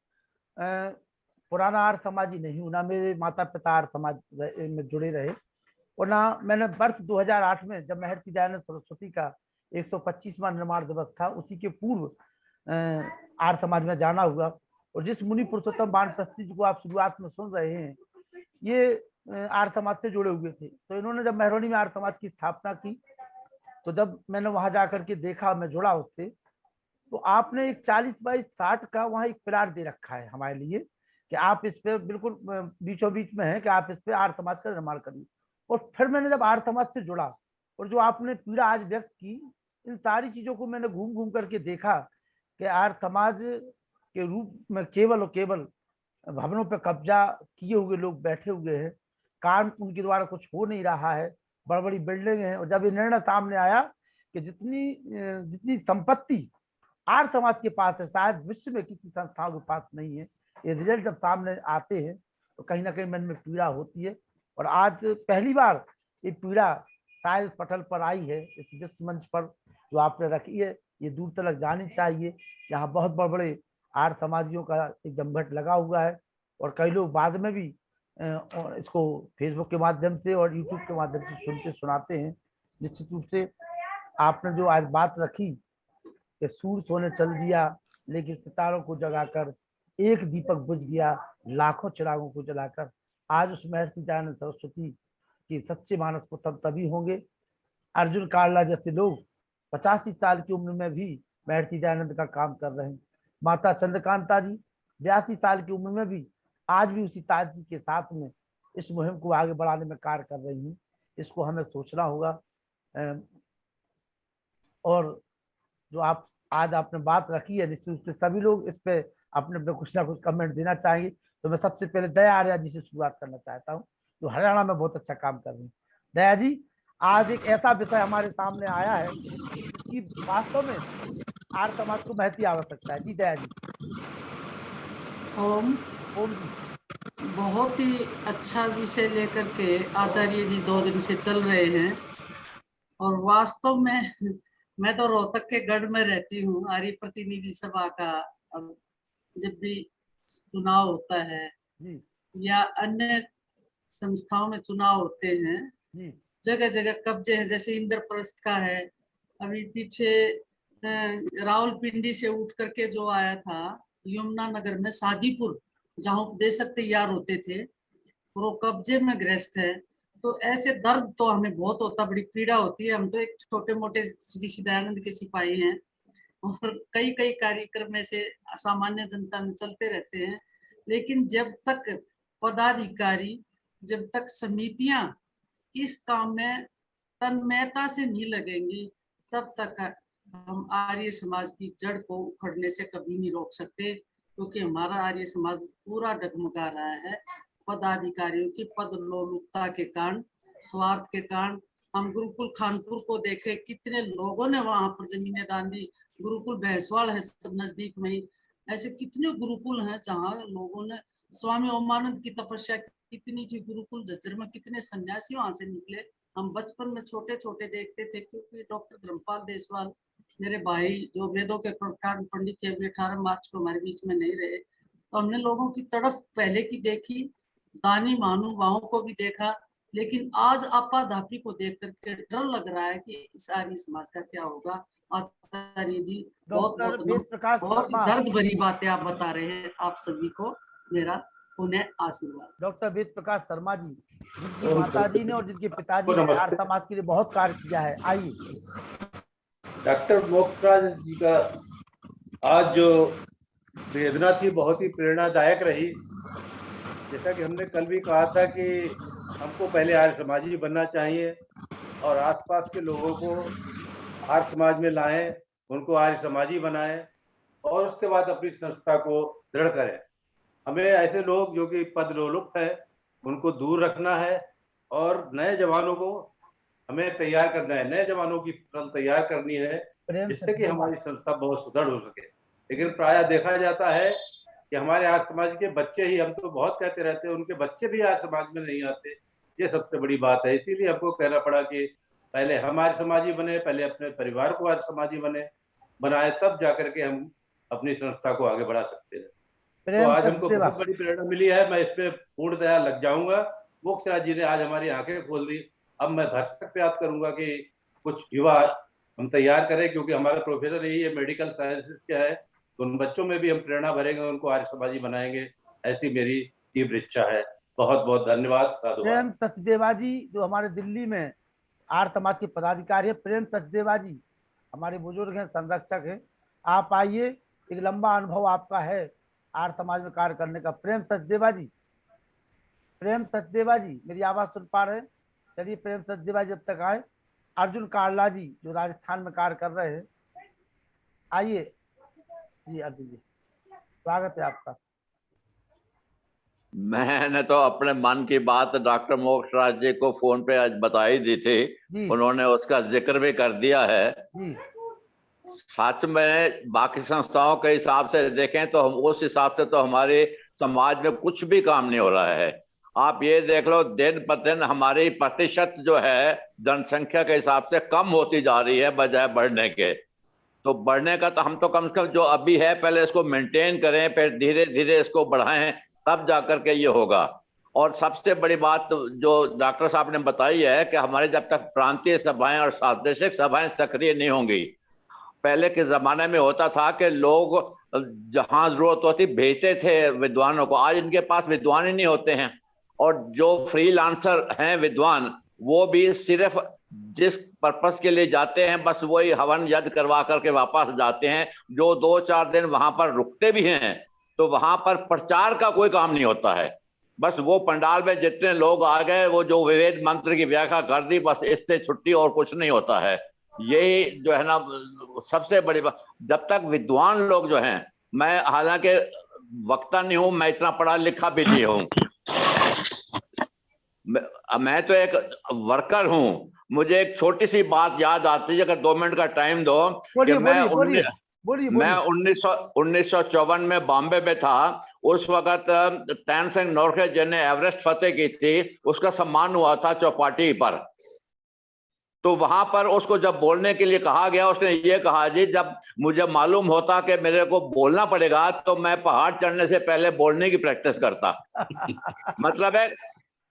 पुराना आर्य समाजी नहीं हूं, ना मेरे माता पिता आर्य समाज में जुड़े रहे, और ना मैंने वर्ष 2008 में जब महर्षि दयानंद सरस्वती का 125वां निर्माण दिवस था, उसी के पूर्व आर्य समाज में जाना हुआ। और जिस मुनि पुरुषोत्तम वानप्रस्थी जी को आप शुरुआत में सुन रहे हैं, ये आर्य समाज से जुड़े हुए थे। तो इन्होंने जब मेहरौनी में आर्य समाज की स्थापना की, तो जब मैंने वहां जाकर के देखा, मैं जुड़ा उससे, तो आपने एक 40x60 का वहां एक पिलार दे रखा है हमारे लिए कि आप इस पे बिल्कुल बीचों बीच में है कि आप इस पे आर्य समाज का निर्माण करिए। और फिर मैंने जब आर्य समाज से जुड़ा और जो आपने पीड़ा आज व्यक्त की, इन सारी चीजों को मैंने घूम घूम करके देखा कि आर्य समाज के रूप में केवल और केवल भवनों पर कब्जा किए हुए लोग बैठे हुए हैं, काम उनके द्वारा कुछ हो नहीं रहा है, बड़ी बड़ी बिल्डिंग है। और जब ये निर्णय सामने आया कि जितनी जितनी संपत्ति आर्य समाज के पास है, शायद विश्व में किसी संस्थाओं के पास नहीं है, ये रिजल्ट जब सामने आते हैं तो कहीं ना कहीं मन में पीड़ा होती है। और आज पहली बार ये पीड़ा शायद पटल पर आई है, इस विश्व मंच पर जो आपने रखी है, ये दूर तक जानी चाहिए। यहाँ बहुत बड़े बड़े आर्य समाजियों का एक जमघट लगा हुआ है और कई लोग बाद में भी इसको फेसबुक के माध्यम से और यूट्यूब के माध्यम से सुनते सुनाते हैं। निश्चित रूप से आपने जो आज बात रखी कि सूर्य सोने चल दिया लेकिन सितारों को जगाकर एक दीपक बुझ गया लाखों चिरागों को जलाकर, आज उस महर्षि दयानंद सरस्वती के सच्चे मानस को तभी होंगे। अर्जुन कार्ला जैसे लोग 85 साल की उम्र में भी महर्षि दयानंद का काम कर रहे हैं। माता चंद्रकांता जी 82 साल की उम्र में भी आज भी उसी ताजगी के साथ में इस मुहिम को आगे बढ़ाने में कार्य कर रही हैं। इसको हमें सोचना होगा। और जो आप आज आपने बात रखी है, निश्चित रूप से सभी लोग इस पे अपने अपने कुछ ना कुछ कमेंट देना चाहेंगे। तो मैं सबसे पहले दया आर्या जी से शुरुआत करना चाहता हूँ, जो हरियाणा में बहुत अच्छा काम कर रही है। दया जी, आज एक ऐसा विषय हमारे सामने आया है जिसकी वास्तव में आर्य समाज को महती आवश्यकता है। जी दया जी। ओम ओम जी। बहुत ही अच्छा विषय लेकर के आचार्य जी 2 दिन से चल रहे हैं। और वास्तव में मैं तो रोहतक के गढ़ में रहती हूँ। आर्य प्रतिनिधि सभा का जब भी चुनाव होता है जी या अन्य संस्थाओं में चुनाव होते हैं, जी जगह जगह कब्जे हैं। जैसे इंद्रप्रस्थ का है, अभी पीछे रावलपिंडी से उठ करके जो आया था यमुनानगर में शादीपुर, जहाँ उपदेशक तैयार होते थे, वो कब्जे में ग्रस्त है। तो ऐसे दर्द तो हमें बहुत होता, बड़ी पीड़ा होती है। हम तो एक छोटे मोटे श्री दयानंद के सिपाही हैं और कई कई कार्यक्रम ऐसे सामान्य जनता में चलते रहते हैं। लेकिन जब तक पदाधिकारी, जब तक समितियां इस काम में तन्मयता से नहीं लगेंगी, तब तक हम आर्य समाज की जड़ को उखड़ने से कभी नहीं रोक सकते। क्योंकि हमारा आर्य समाज पूरा डगमगा रहा है पदाधिकारियों की पद लोलुपता के कारण, स्वार्थ के कारण। हम गुरुकुल खानपुर को देखे, कितने लोगों ने वहां पर जमीनें दान दी। गुरुकुल भैंसवाड़ है नजदीक में ही, ऐसे कितने गुरुकुल हैं जहाँ लोगों ने, स्वामी ओमानंद की तपस्या कितनी थी। गुरुकुल झज्जर में कितने सन्यासी वहां से निकले। हम बचपन में छोटे छोटे देखते थे, क्योंकि डॉक्टर धर्मपाल देसवाल मेरे भाई जो वेदों के प्रकांड पंडित थे, अभी 18 मार्च को हमारे बीच में नहीं रहे। तो हमने लोगों की तड़फ पहले की देखी, दानी महानुभावों को भी देखा। लेकिन आज आपाधापी को देख करके डर लग रहा है कि इस आर्य समाज का क्या होगा। आचार्य जी बहुत डॉक्टर वेद प्रकाश बहुत शर्मा, दर्द भरी बातें आप बता रहे हैं। आप सभी को मेरा पुनः आशीर्वाद। डॉक्टर वेद प्रकाश शर्मा जी, जिनकी माताजी ने और जिनके पिताजी ने आर्य समाज के लिए बहुत कार्य किया है, आइए। डॉक्टर मोक्षराज जी का आज जो वेदना थी बहुत ही प्रेरणादायक रही। जैसा कि हमने कल भी कहा था कि हमको पहले आर्य समाजी बनना चाहिए और आसपास के लोगों को आर्य समाज में लाएं, उनको आर्य समाजी बनाएं और उसके बाद अपनी संस्था को दृढ़ करें। हमें ऐसे लोग जो कि पद लोलुप है उनको दूर रखना है और नए जवानों को हमें तैयार करना है, नए जवानों की फसल तैयार करनी है, जिससे कि हमारी संस्था बहुत सुदृढ़ हो सके। लेकिन प्रायः देखा जाता है कि हमारे आर्य समाज के बच्चे ही, हम तो बहुत कहते रहते हैं, उनके बच्चे भी आर्य समाज में नहीं आते। ये सबसे बड़ी बात है। इसीलिए हमको कहना पड़ा कि पहले हम आर्य समाजी बने, पहले अपने परिवार को आर्य समाजी बनाए, तब जाकर के हम अपनी संस्था को आगे बढ़ा सकते हैं। तो आज हमको बहुत बड़ी प्रेरणा मिली है। मैं इसमें पूर्णतया लग जाऊंगा। मोक्षराज जी ने आज हमारी आंखें खोल दी। अब मैं भरसक प्रयास करूंगा कि कुछ युवा हम तैयार करें, क्योंकि हमारा प्रोफेसर यही है, मेडिकल साइंसेज का है। तो उन बच्चों में भी हम प्रेरणा भरेंगे, उनको आर्य समाजी बनाएंगे, ऐसी मेरी तीव्र इच्छा है। बहुत बहुत धन्यवाद, साधुवाद। प्रेम सचदेवा जी, जो हमारे दिल्ली में आर्य समाज के पदाधिकारी है, प्रेम सचदेवा जी हमारे बुजुर्ग हैं, संरक्षक हैं। आप आइए, एक लंबा अनुभव आपका है आर्य समाज में कार्य करने का। प्रेम सचदेवा जी, प्रेम सचदेवा जी मेरी आवाज सुन पा रहे हैं? चलिए प्रेम सचदेवा जी जब तक आए। अर्जुन कार्ला जी जो राजस्थान में कार्य कर रहे हैं, आइए। जी अर्जुन जी, स्वागत है आपका। मैंने तो अपने मन की बात डॉक्टर मोक्षराज जी को फोन पे आज बताई दी थी, उन्होंने उसका जिक्र भी कर दिया है जी। सच में बाकी संस्थाओं के हिसाब से देखें तो हम उस हिसाब से तो हमारे समाज में कुछ भी काम नहीं हो रहा है। आप ये देख लो, दिन पर दिन हमारी प्रतिशत जो है जनसंख्या के हिसाब से कम होती जा रही है बजाय बढ़ने के। तो बढ़ने का तो हम तो कम से कम जो अभी है पहले इसको मेंटेन करें, फिर धीरे धीरे इसको बढ़ाएं, तब जाकर के ये होगा। और सबसे बड़ी बात जो डॉक्टर साहब ने बताई है कि हमारे जब तक प्रांतीय सभाएं और प्रादेशिक सभाएं सक्रिय नहीं होंगी, पहले के जमाने में होता था कि लोग जहां जरूरत होती भेजते थे विद्वानों को, आज इनके पास विद्वान ही नहीं होते हैं। और जो फ्रीलांसर हैं विद्वान, वो भी सिर्फ जिस पर्पस के लिए जाते हैं बस वही हवन यज्ञ करवा करके वापस जाते हैं। जो 2-4 दिन वहां पर रुकते भी हैं तो वहां पर प्रचार का कोई काम नहीं होता है। बस वो पंडाल में जितने लोग आ गए, वो जो वेद मंत्र की व्याख्या कर दी, बस इससे छुट्टी और कुछ नहीं होता है। यही जो है ना सबसे बड़ी बात। जब तक विद्वान लोग जो हैं, मैं हालांकि वक्ता नहीं हूं, मैं इतना पढ़ा लिखा भी नहीं हूं, मैं तो एक वर्कर हूं। मुझे एक छोटी सी बात याद आती है, अगर 2 मिनट का टाइम दो। कि मैं 1954 में बॉम्बे में था। उस वक्त तैन सिंह नोरखे जिन्हें एवरेस्ट फतेह की थी, उसका सम्मान हुआ था चौपाटी पर। तो वहां पर उसको जब बोलने के लिए कहा गया, उसने ये कहा, जी जब मुझे मालूम होता कि मेरे को बोलना पड़ेगा तो मैं पहाड़ चढ़ने से पहले बोलने की प्रैक्टिस करता। मतलब है,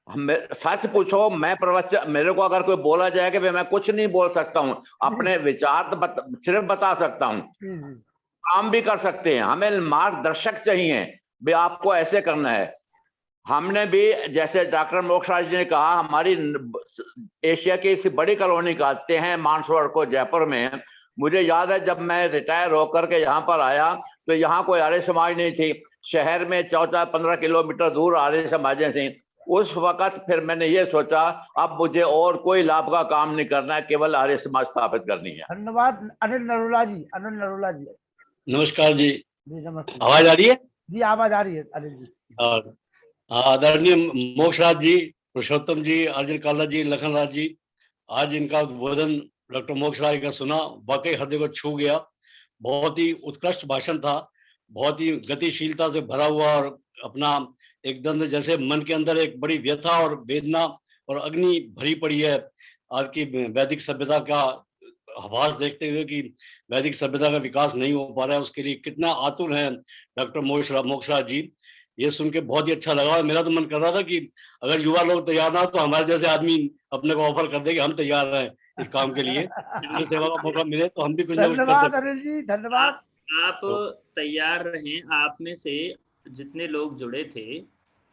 सच पूछो, मैं प्रवचन, मेरे को अगर कोई बोला जाए कि मैं कुछ नहीं बोल सकता हूँ, अपने विचार तो सिर्फ बता सकता हूँ, काम भी कर सकते हैं। हमें मार्गदर्शक चाहिए, भाई आपको ऐसे करना है। हमने भी, जैसे डॉक्टर मोक्षराज जी ने कहा, हमारी एशिया की इस बड़ी कॉलोनी कहते हैं मानसरोवर को, जयपुर में। मुझे याद है जब मैं रिटायर होकर के यहाँ पर आया तो यहाँ कोई आर्य समाज नहीं थी। शहर में 14-15 किलोमीटर दूर आर्य समाजें थी। उस वक्त फिर मैंने ये सोचा, अब मुझे और कोई लाभ का काम नहीं करना है, केवल आर्य समाज स्थापित करनी है। धन्यवाद। अनिल नरोला जी, अनिल नरोला जी। नमस्कार जी। जी नमस्ते। आवाज आ रही है? जी आवाज आ रही है अनिल जी। और आदरणीय मोक्षराज जी, पुरुषोत्तम जी, अर्जुन काला जी, लखन राज जी, आज इनका उद्बोधन डॉक्टर मोक्षराज का सुना, वाकई हृदय को छू गया। बहुत ही उत्कृष्ट भाषण था, बहुत ही गतिशीलता से भरा हुआ, और अपना एकदम जैसे मन के अंदर एक बड़ी व्यथा और वेदना और अग्नि भरी पड़ी है आज की वैदिक सभ्यता का आभास देखते हुए कि वैदिक सभ्यता का विकास नहीं हो पा रहा है, उसके लिए कितना आतुर है डॉक्टर मोक्षराज जी। ये सुन के बहुत ही अच्छा लगा। मेरा तो मन कर रहा था कि अगर युवा लोग तैयार ना हो तो हमारे जैसे आदमी अपने को ऑफर कर दे कि हम तैयार हैं इस काम के लिए, सेवा का मौका मिले तो हम भी कुछ ना कुछ कर धन्यवाद सकते। अनिल जी, धन्यवाद। आप तैयार रहें। आप में से जितने लोग जुड़े थे,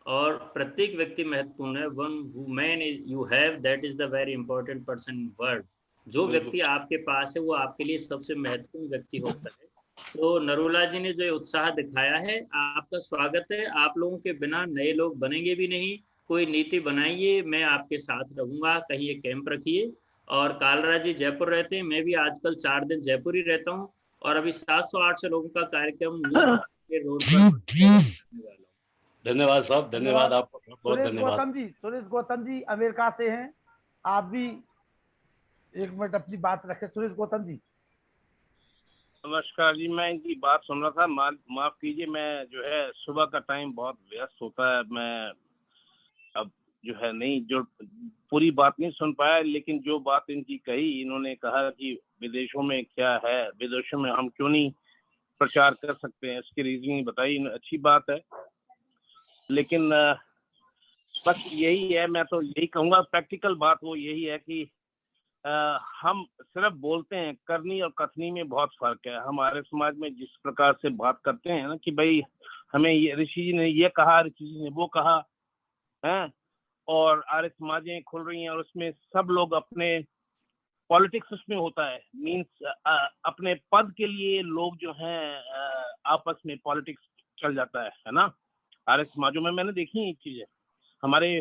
और प्रत्येक व्यक्ति महत्वपूर्ण है। One who man you have, that is the very important person in world. जो व्यक्ति आपके पास है वो आपके लिए सबसे महत्वपूर्ण व्यक्ति होता है। तो नरोला जी ने जो उत्साह दिखाया है, आपका स्वागत है। आप लोगों के बिना नए लोग बनेंगे भी नहीं। कोई नीति बनाइए, मैं आपके साथ रहूंगा। कहीं एक कैंप रखिए। और कालरा जी जयपुर रहते हैं, मैं भी आजकल 4 दिन जयपुर ही रहता हूँ। और अभी 700-800 लोगों का कार्यक्रम रोड पर। धन्यवाद साहब, धन्यवाद आपको, बहुत धन्यवाद। सुरेश गौतम जी अमेरिका से हैं, आप भी 1 मिनट अपनी बात रखें। सुरेश गौतम जी। नमस्कार जी, मैं इनकी बात सुन रहा था। माफ कीजिए, मैं जो है सुबह का टाइम बहुत व्यस्त होता है, मैं अब जो है नहीं, जो पूरी बात नहीं सुन पाया, लेकिन जो बात इनकी कही, इन्होंने कहा कि विदेशों में क्या है, विदेशों में हम क्यों नहीं प्रचार कर सकते हैं, इसकी रीजनिंग बताई, अच्छी बात है। लेकिन बस यही है, मैं तो यही कहूँगा, प्रैक्टिकल बात वो यही है कि हम सिर्फ बोलते हैं, करनी और कथनी में बहुत फर्क है। हमारे समाज में जिस प्रकार से बात करते हैं ना कि भाई हमें ये ऋषि जी ने ये कहा, ऋषि जी ने वो कहा है, और आर्य समाजें खुल रही हैं और उसमें सब लोग अपने पॉलिटिक्स उसमें होता है, मीन्स अपने पद के लिए लोग जो हैं आपस में पॉलिटिक्स चल जाता है ना। आर्य समाजों में मैंने देखी ये चीजें। हमारे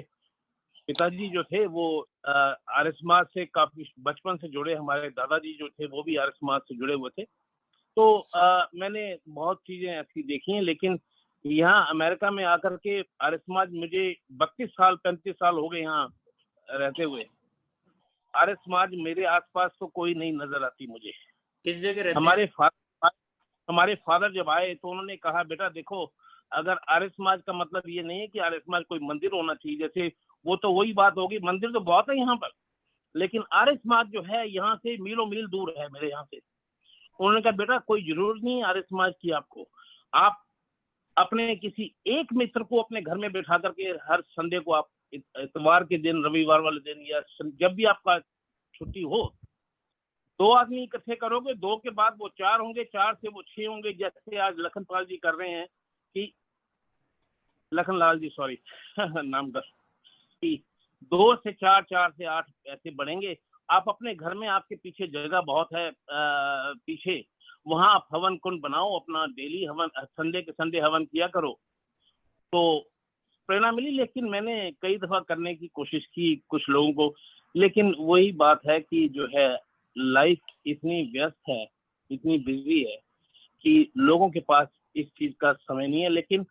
पिताजी जो थे वो आर्य समाज से काफी बचपन से जुड़े, हमारे दादाजी जो थे वो भी आर्य समाज से जुड़े हुए थे। तो मैंने बहुत चीजें ऐसी देखी हैं, लेकिन यहाँ अमेरिका में आकर के आर्य समाज, मुझे 32-33 साल हो गए यहाँ रहते हुए, आर्य समाज मेरे आसपास तो कोई नहीं नजर आती मुझे। किस जगह रहते हमारे फादर जब आए तो उन्होंने कहा, बेटा देखो, अगर आर्य समाज का मतलब ये नहीं है कि आर्य समाज कोई मंदिर होना चाहिए, जैसे वो तो वही बात होगी, मंदिर तो बहुत है यहाँ पर, लेकिन आर्य समाज जो है यहाँ से मीलों मील दूर है मेरे यहाँ से। उन्होंने कहा बेटा कोई जरूरत नहीं आर्य समाज की आपको, आप अपने किसी एक मित्र को अपने घर में बैठा करके हर संडे को आप इतवार के दिन, रविवार वाले दिन या जब भी आपका छुट्टी हो, 2 आदमी इकट्ठे करोगे, 2 के बाद वो 4 होंगे, 4 से वो 6 होंगे, जैसे आज लखनपाल जी कर रहे हैं कि लखनलाल जी सॉरी नाम का, कि 2 से 4, 4 से 8 ऐसे बढ़ेंगे। आप अपने घर में, आपके पीछे जगह बहुत है पीछे, वहां आप हवन कुंड बनाओ, अपना डेली हवन, संडे के संडे हवन किया करो। तो प्रेरणा मिली, लेकिन मैंने कई दफा करने की कोशिश की कुछ लोगों को, लेकिन वही बात है कि जो है लाइफ इतनी व्यस्त है, इतनी बिजी है कि लोगों के पास इस चीज का समय नहीं है। लेकिन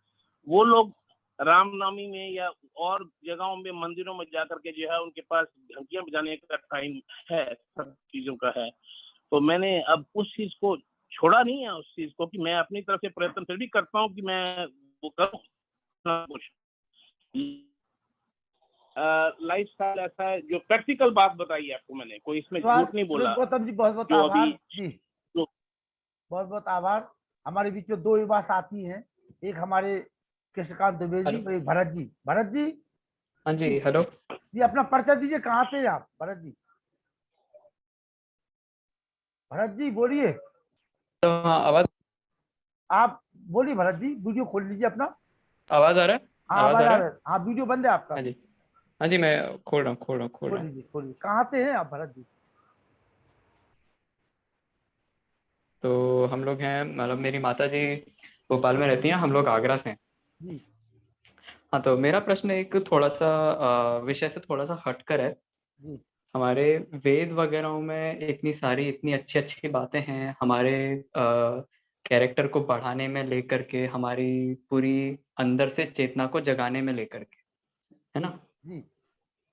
वो लोग रामनवमी में या और जगहों में, मंदिरों में जाकर के जो है उनके पास घंटियां बजाने का टाइम है, सब चीजों का है। तो मैंने अब उस चीज को छोड़ा नहीं है, उस चीज को कि मैं अपनी तरफ से प्रयत्न फिर भी करता हूँ कि मैं वो करूँ कुछ। लाइफ स्टाइल ऐसा है, जो प्रैक्टिकल बात बताई आपको मैंने, कोई इसमें झूठ नहीं बोला। गौतम जी बहुत बहुत आभार जी, बहुत बहुत आभार। हमारे बीच में 2 युवा साथी हैं, एक हमारे कृष्णकांत दुबे जी और एक भरत जी। भरत जी, हाँ जी, हेलो जी, अपना परिचय दीजिए, कहाँ थे आप भरत जी? भरत जी बोलिए। तो हाँ, आवाज आप बोलिए भरत जी, वीडियो खोल लीजिए अपना। आवाज आ रहा है? हाँ, आवाज आ रहा है। हाँ, वीडियो बंद है आपका। हाँ जी, हाँ जी, मैं खोल रहा हूँ। खोल लीजिए, खोलिए। कहाँ से हैं आप भरत जी? तो हम लोग हैं, मतलब मेरी माता जी भोपाल में रहती हैं, हम लोग आगरा से हैं जी। हाँ, तो मेरा प्रश्न एक थोड़ा सा विषय से थोड़ा सा हटकर है जी। हमारे वेद वगैरह में इतनी सारी इतनी अच्छी अच्छी बातें हैं, हमारे कैरेक्टर को बढ़ाने में लेकर के, हमारी पूरी अंदर से चेतना को जगाने में लेकर के, है ना? जी।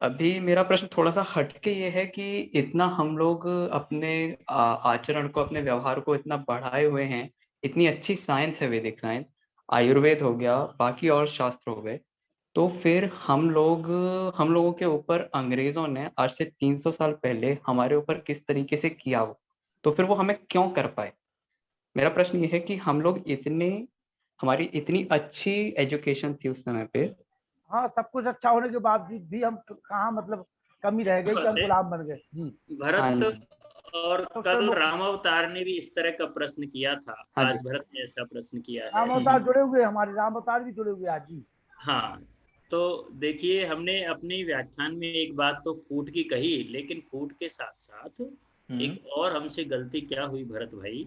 अभी मेरा प्रश्न थोड़ा सा हटके ये है कि इतना हम लोग अपने आचरण को, अपने व्यवहार को इतना बढ़ाए हुए हैं, इतनी अच्छी साइंस है, वैदिक साइंस, आयुर्वेद हो गया, बाकी और शास्त्र हो गए, तो फिर हम लोगों के ऊपर अंग्रेजों ने आज से 300 साल पहले हमारे ऊपर किस तरीके से किया वो, तो फिर वो हमें क्यों कर पाए? मेरा प्रश्न ये है कि हम लोग हमारी इतनी अच्छी एजुकेशन थी उस समय पे। हाँ, सब कुछ अच्छा होने के बाद भी हम कहाँ, मतलब कमी रह गई कि हम गुलाम बन गए। जी भरत, और कल राम अवतार ने भी इस तरह का प्रश्न किया था। आज भरत ने ऐसा प्रश्न किया है। राम अवतार जुड़े हुए, हमारे राम अवतार भी जुड़े हुए आज जी। हाँ, तो देखिए, हमने अपने व्याख्यान में एक बात तो फूट की कही, लेकिन फूट के साथ साथ एक और हमसे गलती क्या हुई भरत भाई,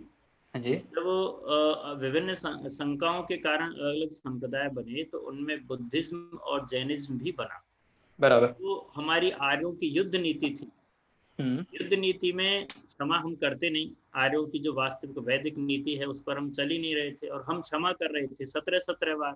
जब विभिन्न शंकाओं के कारण अलग अलग संप्रदाय बने, तो उनमें बुद्धिज्म और जैनिज्म भी बना। बराबर। तो हमारी आर्यों की युद्ध नीति थी। युद्ध नीति में क्षमा हम करते नहीं। आर्यों की जो वास्तविक वैदिक नीति है, उस पर हम चल ही नहीं रहे थे, और हम क्षमा कर रहे थे 17 बार।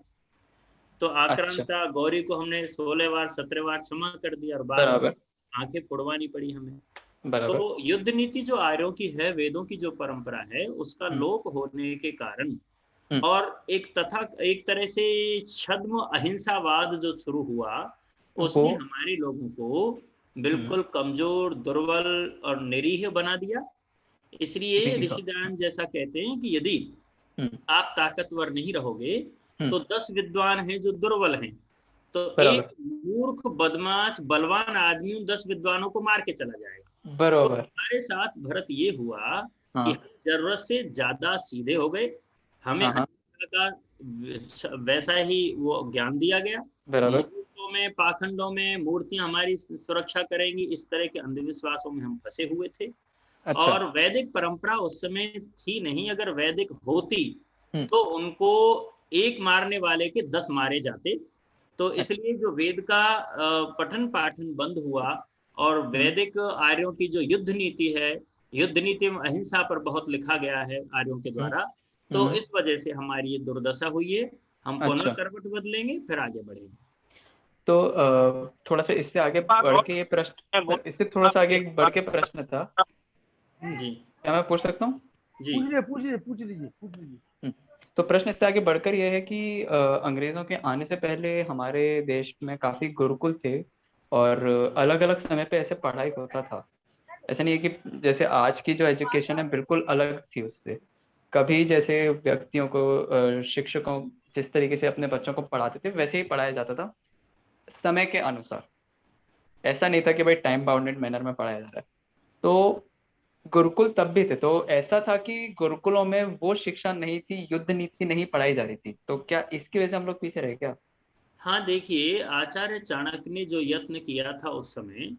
तो आक्रांता गौरी को हमने 16 बार 17 बार क्षमा कर दिया, और बार आंखें फोड़वानी पड़ी हमें। तो युद्ध नीति जो आर्यों की है, वेदों की जो परंपरा है, उसका लोप होने के कारण, और एक तरह से छद्म अहिंसावाद जो शुरू हुआ, उसने हमारे लोगों को बिल्कुल कमजोर, दुर्बल और निरीह बना दिया। इसलिए ऋषि दयानंद जैसा कहते हैं कि यदि आप ताकतवर नहीं रहोगे, तो 10 विद्वान हैं जो दुर्बल हैं, तो एक मूर्ख, बदमाश, बलवान आदमी उन 10 विद्वानों को मार के चला जाएगा। बराबर। तो हमारे साथ भरत ये हुआ कि हम जरूरत से ज्यादा सीधे हो गए, हमें का वैसा ही वो ज्ञान दिया गया। मूर्खों में, पाखंडों में, मूर्तियां हमारी सुरक्षा करेंगी, इस तरह के अंधविश्वासों में हम फंसे हुए थे। और वैदिक परंपरा उस समय थी नहीं। अगर वैदिक होती तो उनको एक मारने वाले के 10 मारे जाते। तो इसलिए जो वेद का पठन पाठन बंद हुआ, और वैदिक आर्यों की जो युद्ध नीति है, युद्ध नीति में अहिंसा पर बहुत लिखा गया है आर्यों के द्वारा, तो इस वजह से हमारी ये दुर्दशा हुई है। हम पुनः करवट बदलेंगे, फिर आगे बढ़ेंगे। तो थोड़ा सा इससे आगे बढ़ के ये प्रश्न, इससे थोड़ा सा आगे बढ़ के प्रश्न था जी, क्या मैं पूछ सकता हूँ? जी, पूछ लीजिए। तो प्रश्न इससे आगे बढ़कर यह है कि अंग्रेजों के आने से पहले हमारे देश में काफी गुरुकुल थे, और अलग अलग समय पे ऐसे पढ़ाई होता था। ऐसा नहीं है कि जैसे आज की जो एजुकेशन है बिल्कुल अलग थी उससे। कभी जैसे व्यक्तियों को शिक्षकों जिस तरीके से अपने बच्चों को पढ़ाते थे वैसे ही पढ़ाया जाता था समय के अनुसार। ऐसा नहीं था कि भाई टाइम बाउंडेड मैनर में पढ़ाया जा रहा है। तो गुरुकुल तब भी थे, तो ऐसा था कि गुरुकुलों में वो शिक्षा नहीं थी, युद्ध नीति नहीं पढ़ाई जा रही थी। तो क्या इसकी वजह से हम लोग पीछे रहे क्या? हाँ, देखिए आचार्य चाणक्य ने जो यत्न किया था उस समय,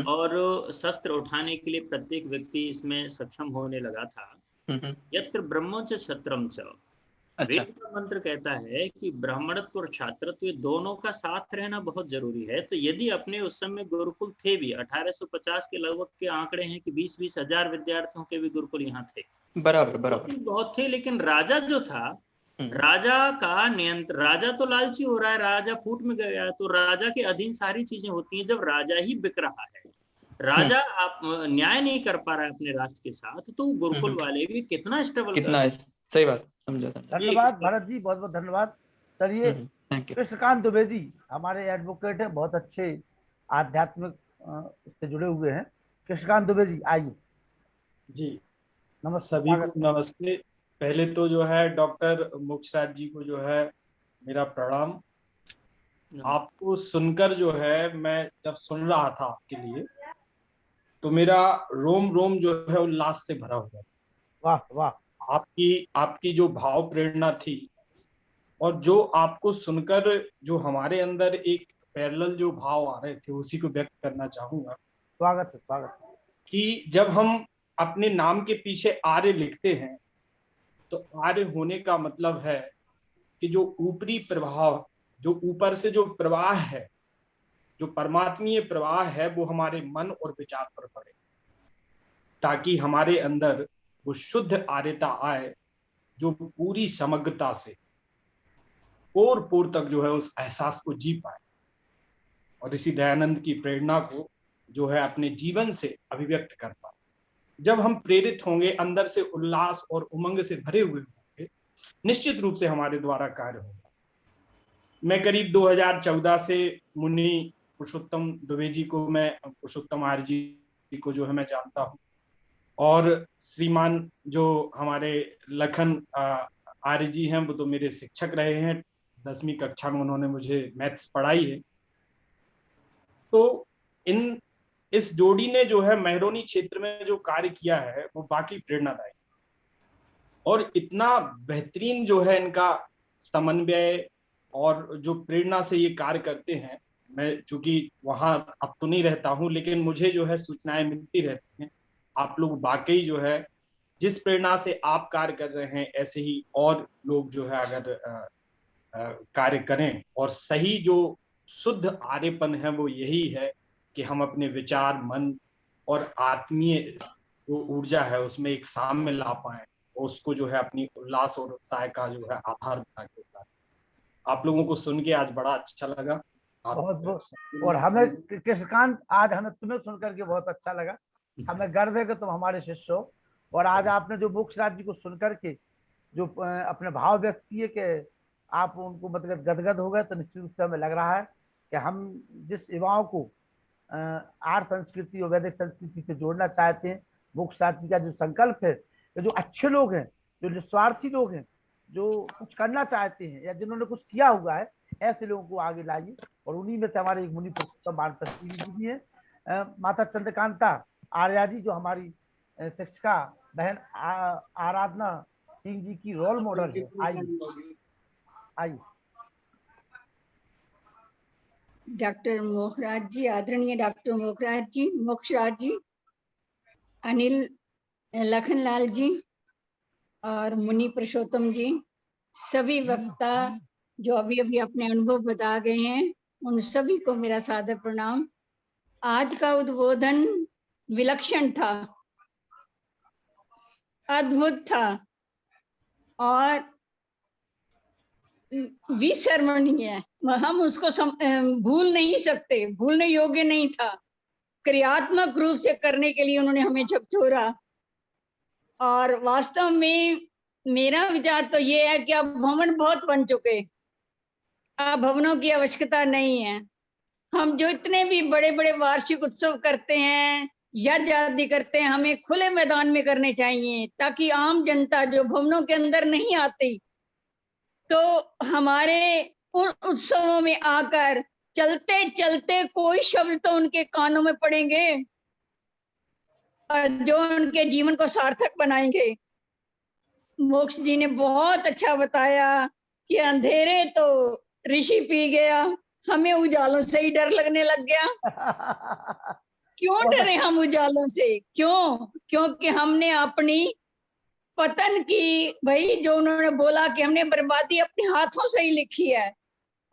और शस्त्र उठाने के लिए प्रत्येक व्यक्ति इसमें सक्षम होने लगा था। यत्र ब्रह्मो च क्षत्रम च, अच्छा। वेद का मंत्र कहता है कि ब्राह्मणत्व और छात्रत्व दोनों का साथ रहना बहुत जरूरी है। तो यदि अपने उस समय गुरुकुल थे भी, 1850 के लगभग के आंकड़े हैं कि 20-20 हजार विद्यार्थियों के भी गुरुकुल यहाँ थे। बराबर बराबर। बहुत थे, लेकिन राजा जो था, राजा का नियंत्रण, राजा तो लालची हो रहा है, राजा फूट में गया है, तो राजा के अधीन सारी चीजें होती हैं। जब राजा ही बिक रहा है, राजा आप न्याय नहीं कर पा रहा है अपने राष्ट्र के साथ, तो गुरुकुल वाले भी कितना स्ट्रगल कर रहे हैं। सही बात, समझा। धन्यवाद भरत जी, बहुत बहुत धन्यवाद। चलिए, कृष्णकांत द्विवेदी हमारे एडवोकेट हैं, बहुत अच्छे आध्यात्मिक से जुड़े हुए हैं। कृष्णकांत द्विवेदी, आइए जी। नमस्ते, सभी को नमस्ते। पहले तो जो है डॉक्टर मोक्षराज जी को जो है मेरा प्रणाम। आपको सुनकर जो है, मैं जब सुन रहा था आपके लिए, तो मेरा रोम रोम जो है उल्लास से भरा हुआ। वाह वाह। आपकी जो भाव प्रेरणा थी, और जो आपको सुनकर जो हमारे अंदर एक पैरेलल जो भाव आ रहे थे, उसी को व्यक्त करना चाहूंगा। स्वागत है, स्वागत है। कि जब हम अपने नाम के पीछे आर्य लिखते हैं, तो आर्य होने का मतलब है कि जो ऊपरी प्रभाव, जो ऊपर से जो प्रवाह है, जो परमात्मीय प्रवाह है, वो हमारे मन और विचार पर पड़े, ताकि हमारे अंदर वो शुद्ध आर्यता आए, जो पूरी समग्रता से पोर पोर तक जो है उस एहसास को जी पाए, और इसी दयानंद की प्रेरणा को जो है अपने जीवन से अभिव्यक्त कर पाए। जब हम प्रेरित होंगे, अंदर से उल्लास और उमंग से भरे हुए होंगे, निश्चित रूप से हमारे द्वारा कार्य होगा। मैं करीब 2014 से मुनि पुरुषोत्तम द्विवेदी को, मैं पुरुषोत्तम आर्य जी को जो है मैं जानता हूँ, और श्रीमान जो हमारे लखन आर्य जी हैं, वो तो मेरे शिक्षक रहे हैं। 10वीं कक्षा में उन्होंने मुझे मैथ्स पढ़ाई है। तो इस जोड़ी ने जो है मेहरोनी क्षेत्र में जो कार्य किया है, वो बाकी प्रेरणादायी, और इतना बेहतरीन जो है इनका समन्वय, और जो प्रेरणा से ये कार्य करते हैं। मैं चूंकि वहां अब तो नहीं रहता हूं, लेकिन मुझे जो है सूचनाएं मिलती रहती हैं। आप लोग वाकई जो है जिस प्रेरणा से आप कार्य कर रहे हैं, ऐसे ही और लोग जो है अगर कार्य करें, और सही जो शुद्ध आर्यपन है वो यही है कि हम अपने विचार, मन और आत्मीय जो ऊर्जा है उसमें एक साम्य ला पाए, और उसको जो है अपनी उल्लास और उत्साह का जो है आधार बना के उतारें। आप लोगों को सुन के आज बड़ा अच्छा लगा। और हमें कृष्णकांत, आज हमें तुम्हें सुनकर के बहुत अच्छा लगा। हमें गर्व है कि तुम हमारे शिष्य हो, और आज आपने जो मोक्षराज जी को सुनकर के जो अपने भाव व्यक्त किए कि आप उनको मतलब गदगद हो गए, तो निश्चित रूप से हमें लग रहा है कि हम जिस युवाओं को आर्य संस्कृति और वैदिक संस्कृति से जोड़ना चाहते हैं, मोक्षराज जी का जो संकल्प है, जो अच्छे लोग हैं, जो निस्वार्थी लोग हैं, जो कुछ करना चाहते हैं या जिन्होंने कुछ किया हुआ है, ऐसे लोगों को आगे लाइए। और उन्हीं में से हमारे एक मुनि पुरुषोत्तम जी भी है, माता चंद्रकांता आर्या जी, जो हमारी शिक्षिका बहन आराधना सिंह जी की रोल मॉडल है। आइए डॉक्टर मोक्षराज जी, आदरणीय डॉक्टर मोक्षराज जी, मोक्षराज जी, अनिल लखनलाल जी और मुनि पुरुषोत्तम जी, सभी वक्ता जो अभी अभी अपने अनुभव बता गए हैं, उन सभी को मेरा सादर प्रणाम। आज का उद्बोधन विलक्षण था, अद्भुत था और विस्मरणीय। हम उसको भूल नहीं सकते, भूलने योग्य नहीं था। क्रियात्मक रूप से करने के लिए उन्होंने हमें झकझोरा, और वास्तव में मेरा विचार तो ये है कि अब भवन बहुत बन चुके, अब भवनों की आवश्यकता नहीं है। हम जो इतने भी बड़े बड़े वार्षिक उत्सव करते हैं, यज्ञ आदि करते हैं, हमें खुले मैदान में करने चाहिए, ताकि आम जनता जो भवनों के अंदर नहीं आती, तो हमारे उन उत्सवों में आकर चलते चलते कोई शब्द तो उनके कानों में पड़ेंगे जो उनके जीवन को सार्थक बनाएंगे। मोक्ष जी ने बहुत अच्छा बताया कि अंधेरे तो ऋषि पी गया, हमें उजालों से ही डर लगने लग गया। क्यों डरे हम उजालों से? क्यों? क्योंकि हमने अपनी पतन की, भाई जो उन्होंने बोला कि हमने बर्बादी अपने हाथों से ही लिखी है,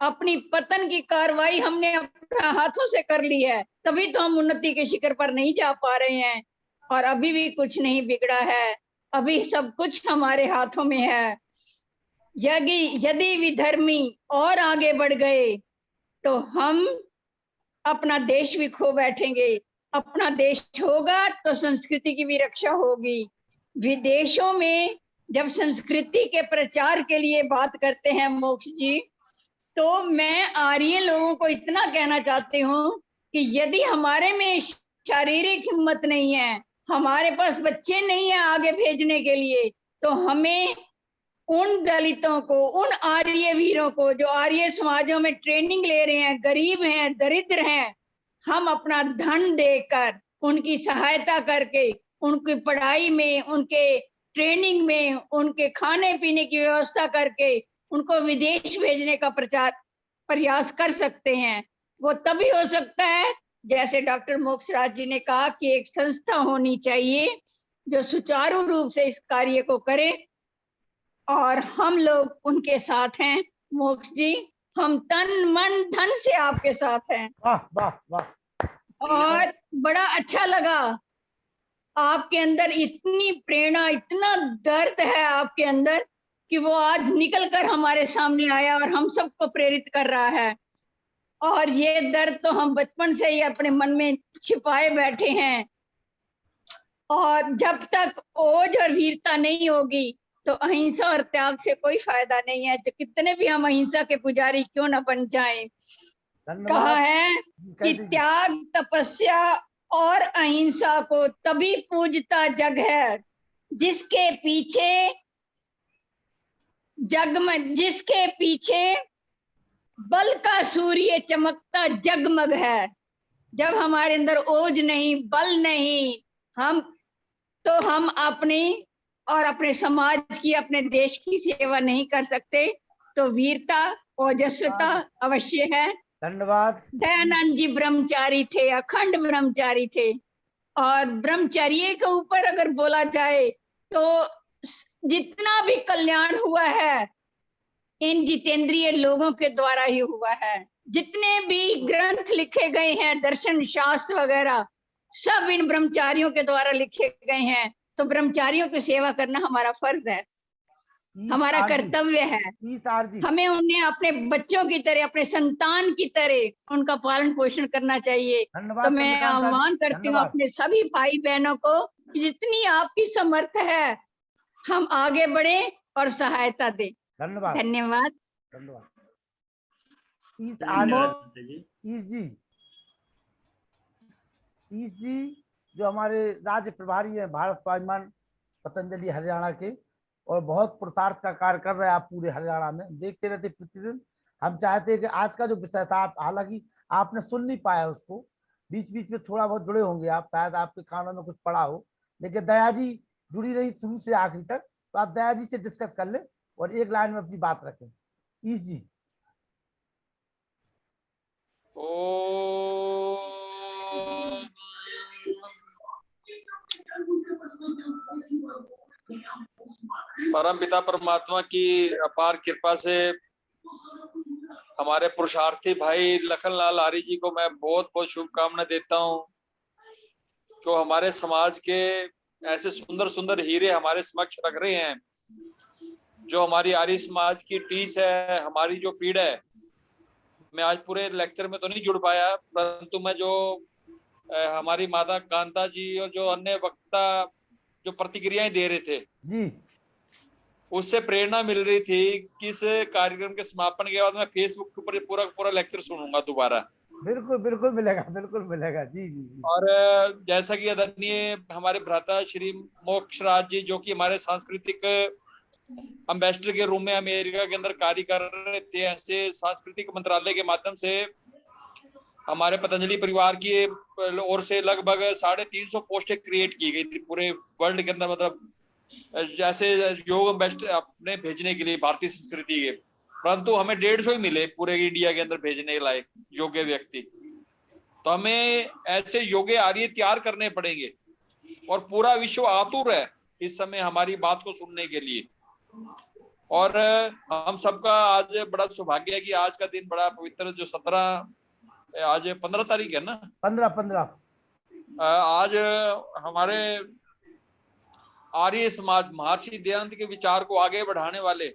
अपनी पतन की कार्रवाई हमने अपने हाथों से कर ली है, तभी तो हम उन्नति के शिखर पर नहीं जा पा रहे हैं। और अभी भी कुछ नहीं बिगड़ा है, अभी सब कुछ हमारे हाथों में है। यदि विधर्मी और आगे बढ़ गए तो हम अपना देश भी खो बैठेंगे। अपना देश होगा तो संस्कृति की भी रक्षा होगी। विदेशों में जब संस्कृति के प्रचार के लिए बात करते हैं मोक्ष जी, तो मैं आर्य लोगों को इतना कहना चाहती हूँ कि यदि हमारे में शारीरिक हिम्मत नहीं है, हमारे पास बच्चे नहीं है आगे भेजने के लिए, तो हमें उन दलितों को, उन आर्य वीरों को जो आर्य समाजों में ट्रेनिंग ले रहे हैं, गरीब हैं, दरिद्र हैं, हम अपना धन देकर उनकी सहायता करके उनकी पढ़ाई में, उनके ट्रेनिंग में, उनके खाने पीने की व्यवस्था करके उनको विदेश भेजने का प्रयास कर सकते हैं। वो तभी हो सकता है जैसे डॉक्टर मोक्षराज जी ने कहा कि एक संस्था होनी चाहिए जो सुचारू रूप से इस कार्य को करे, और हम लोग उनके साथ हैं। मोक्ष जी, हम तन मन धन से आपके साथ हैं। वाह वाह वाह। और बड़ा अच्छा लगा, आपके अंदर इतनी प्रेरणा, इतना दर्द है आपके अंदर कि वो आज निकल कर हमारे सामने आया और हम सबको प्रेरित कर रहा है। और ये दर्द तो हम बचपन से ही अपने मन में छिपाए बैठे हैं, और जब तक ओज और वीरता नहीं होगी तो अहिंसा और त्याग से कोई फायदा नहीं है। तो कितने भी हम अहिंसा के पुजारी क्यों न बन जाएं। कहा है कि त्याग, तपस्या और अहिंसा को तभी पूजता जग है जिसके पीछे बल का सूर्य चमकता जगमग है। जब हमारे अंदर ओज नहीं, बल नहीं, हम अपनी और अपने समाज की, अपने देश की सेवा नहीं कर सकते। तो वीरता, ओजस्वता अवश्य है। धन्यवाद। दयानंद जी ब्रह्मचारी थे, अखंड ब्रह्मचारी थे, और ब्रह्मचर्य के ऊपर अगर बोला जाए तो जितना भी कल्याण हुआ है इन जितेंद्रिय लोगों के द्वारा ही हुआ है। जितने भी ग्रंथ लिखे गए हैं, दर्शन शास्त्र वगैरह, सब इन ब्रह्मचारियों के द्वारा लिखे गए हैं। तो ब्रह्मचारियों की सेवा करना हमारा फर्ज है, हमारा कर्तव्य है। हमें उन्हें अपने बच्चों की तरह, अपने संतान की तरह उनका पालन पोषण करना चाहिए। तो मैं आह्वान करती हूँ अपने सभी भाई बहनों को कि जितनी आपकी समर्थ है हम आगे बढ़े और सहायता दें। धन्यवाद। धन्यवाद। धन्यवाद। ईश जी जो हमारे राज्य प्रभारी हैं भारत स्वाभिमान पतंजलि हरियाणा के, और बहुत पुरुषार्थ का कार्य कर रहे हैं आप पूरे हरियाणा में, देखते रहते प्रतिदिन। हम चाहते हैं कि आज का जो विषय था, हालांकि आपने सुन नहीं पाया उसको, बीच बीच में थोड़ा बहुत जुड़े होंगे आप, शायद आपके कानों में कुछ पड़ा हो, लेकिन दया जी जुड़ी रही शुरू से आखिरी तक, तो आप दया जी से डिस्कस कर ले और एक लाइन में अपनी बात रखें। ईश जी। परम पिता परमात्मा की अपार कृपा से हमारे पुरुषार्थी भाई लखनलाल आर्य जी को मैं बहुत बहुत शुभकामना देता हूं कि हमारे समाज के ऐसे सुंदर सुंदर हीरे हमारे समक्ष रख रहे हैं। जो हमारी आर्य समाज की टीस है, हमारी जो पीड़ है, मैं आज पूरे लेक्चर में तो नहीं जुड़ पाया, परंतु मैं जो हमारी माता कांता जी और जो अन्य वक्ता जो प्रतिक्रियाएं दे रहे थे जी, उससे प्रेरणा मिल रही थी कि इस कार्यक्रम के समापन के बाद मैं फेसबुक के ऊपर पूरा लेक्चर सुनूंगा दोबारा। बिल्कुल बिल्कुल मिलेगा, बिल्कुल मिलेगा। जी जी जी। और जैसा कि आदरणीय हमारे भ्राता श्री मोक्ष राज जी, जो कि हमारे सांस्कृतिक एम्बेसडर के रूप में अमेरिका के अंदर कार्य कर रहे थे, ऐसे सांस्कृतिक मंत्रालय के माध्यम से हमारे पतंजलि परिवार की ओर से लगभग 350 पोस्टें क्रिएट की गई थी पूरे वर्ल्ड के अंदर, मतलब जैसे योग एम्बेसडर अपने भेजने के लिए भारतीय संस्कृति के, परंतु हमें 150 ही मिले पूरे इंडिया के अंदर भेजने के लायक योग्य व्यक्ति। तो हमें ऐसे योग्य आर्य तैयार करने पड़ेंगे और पूरा विश्व आतुर है इस समय हमारी बात को सुनने के लिए। और हम सबका आज बड़ा सौभाग्य है कि आज का दिन बड़ा पवित्र, जो 15 तारीख है ना, 15 आज हमारे आर्य समाज महर्षि दयानंद के विचार को आगे बढ़ाने वाले,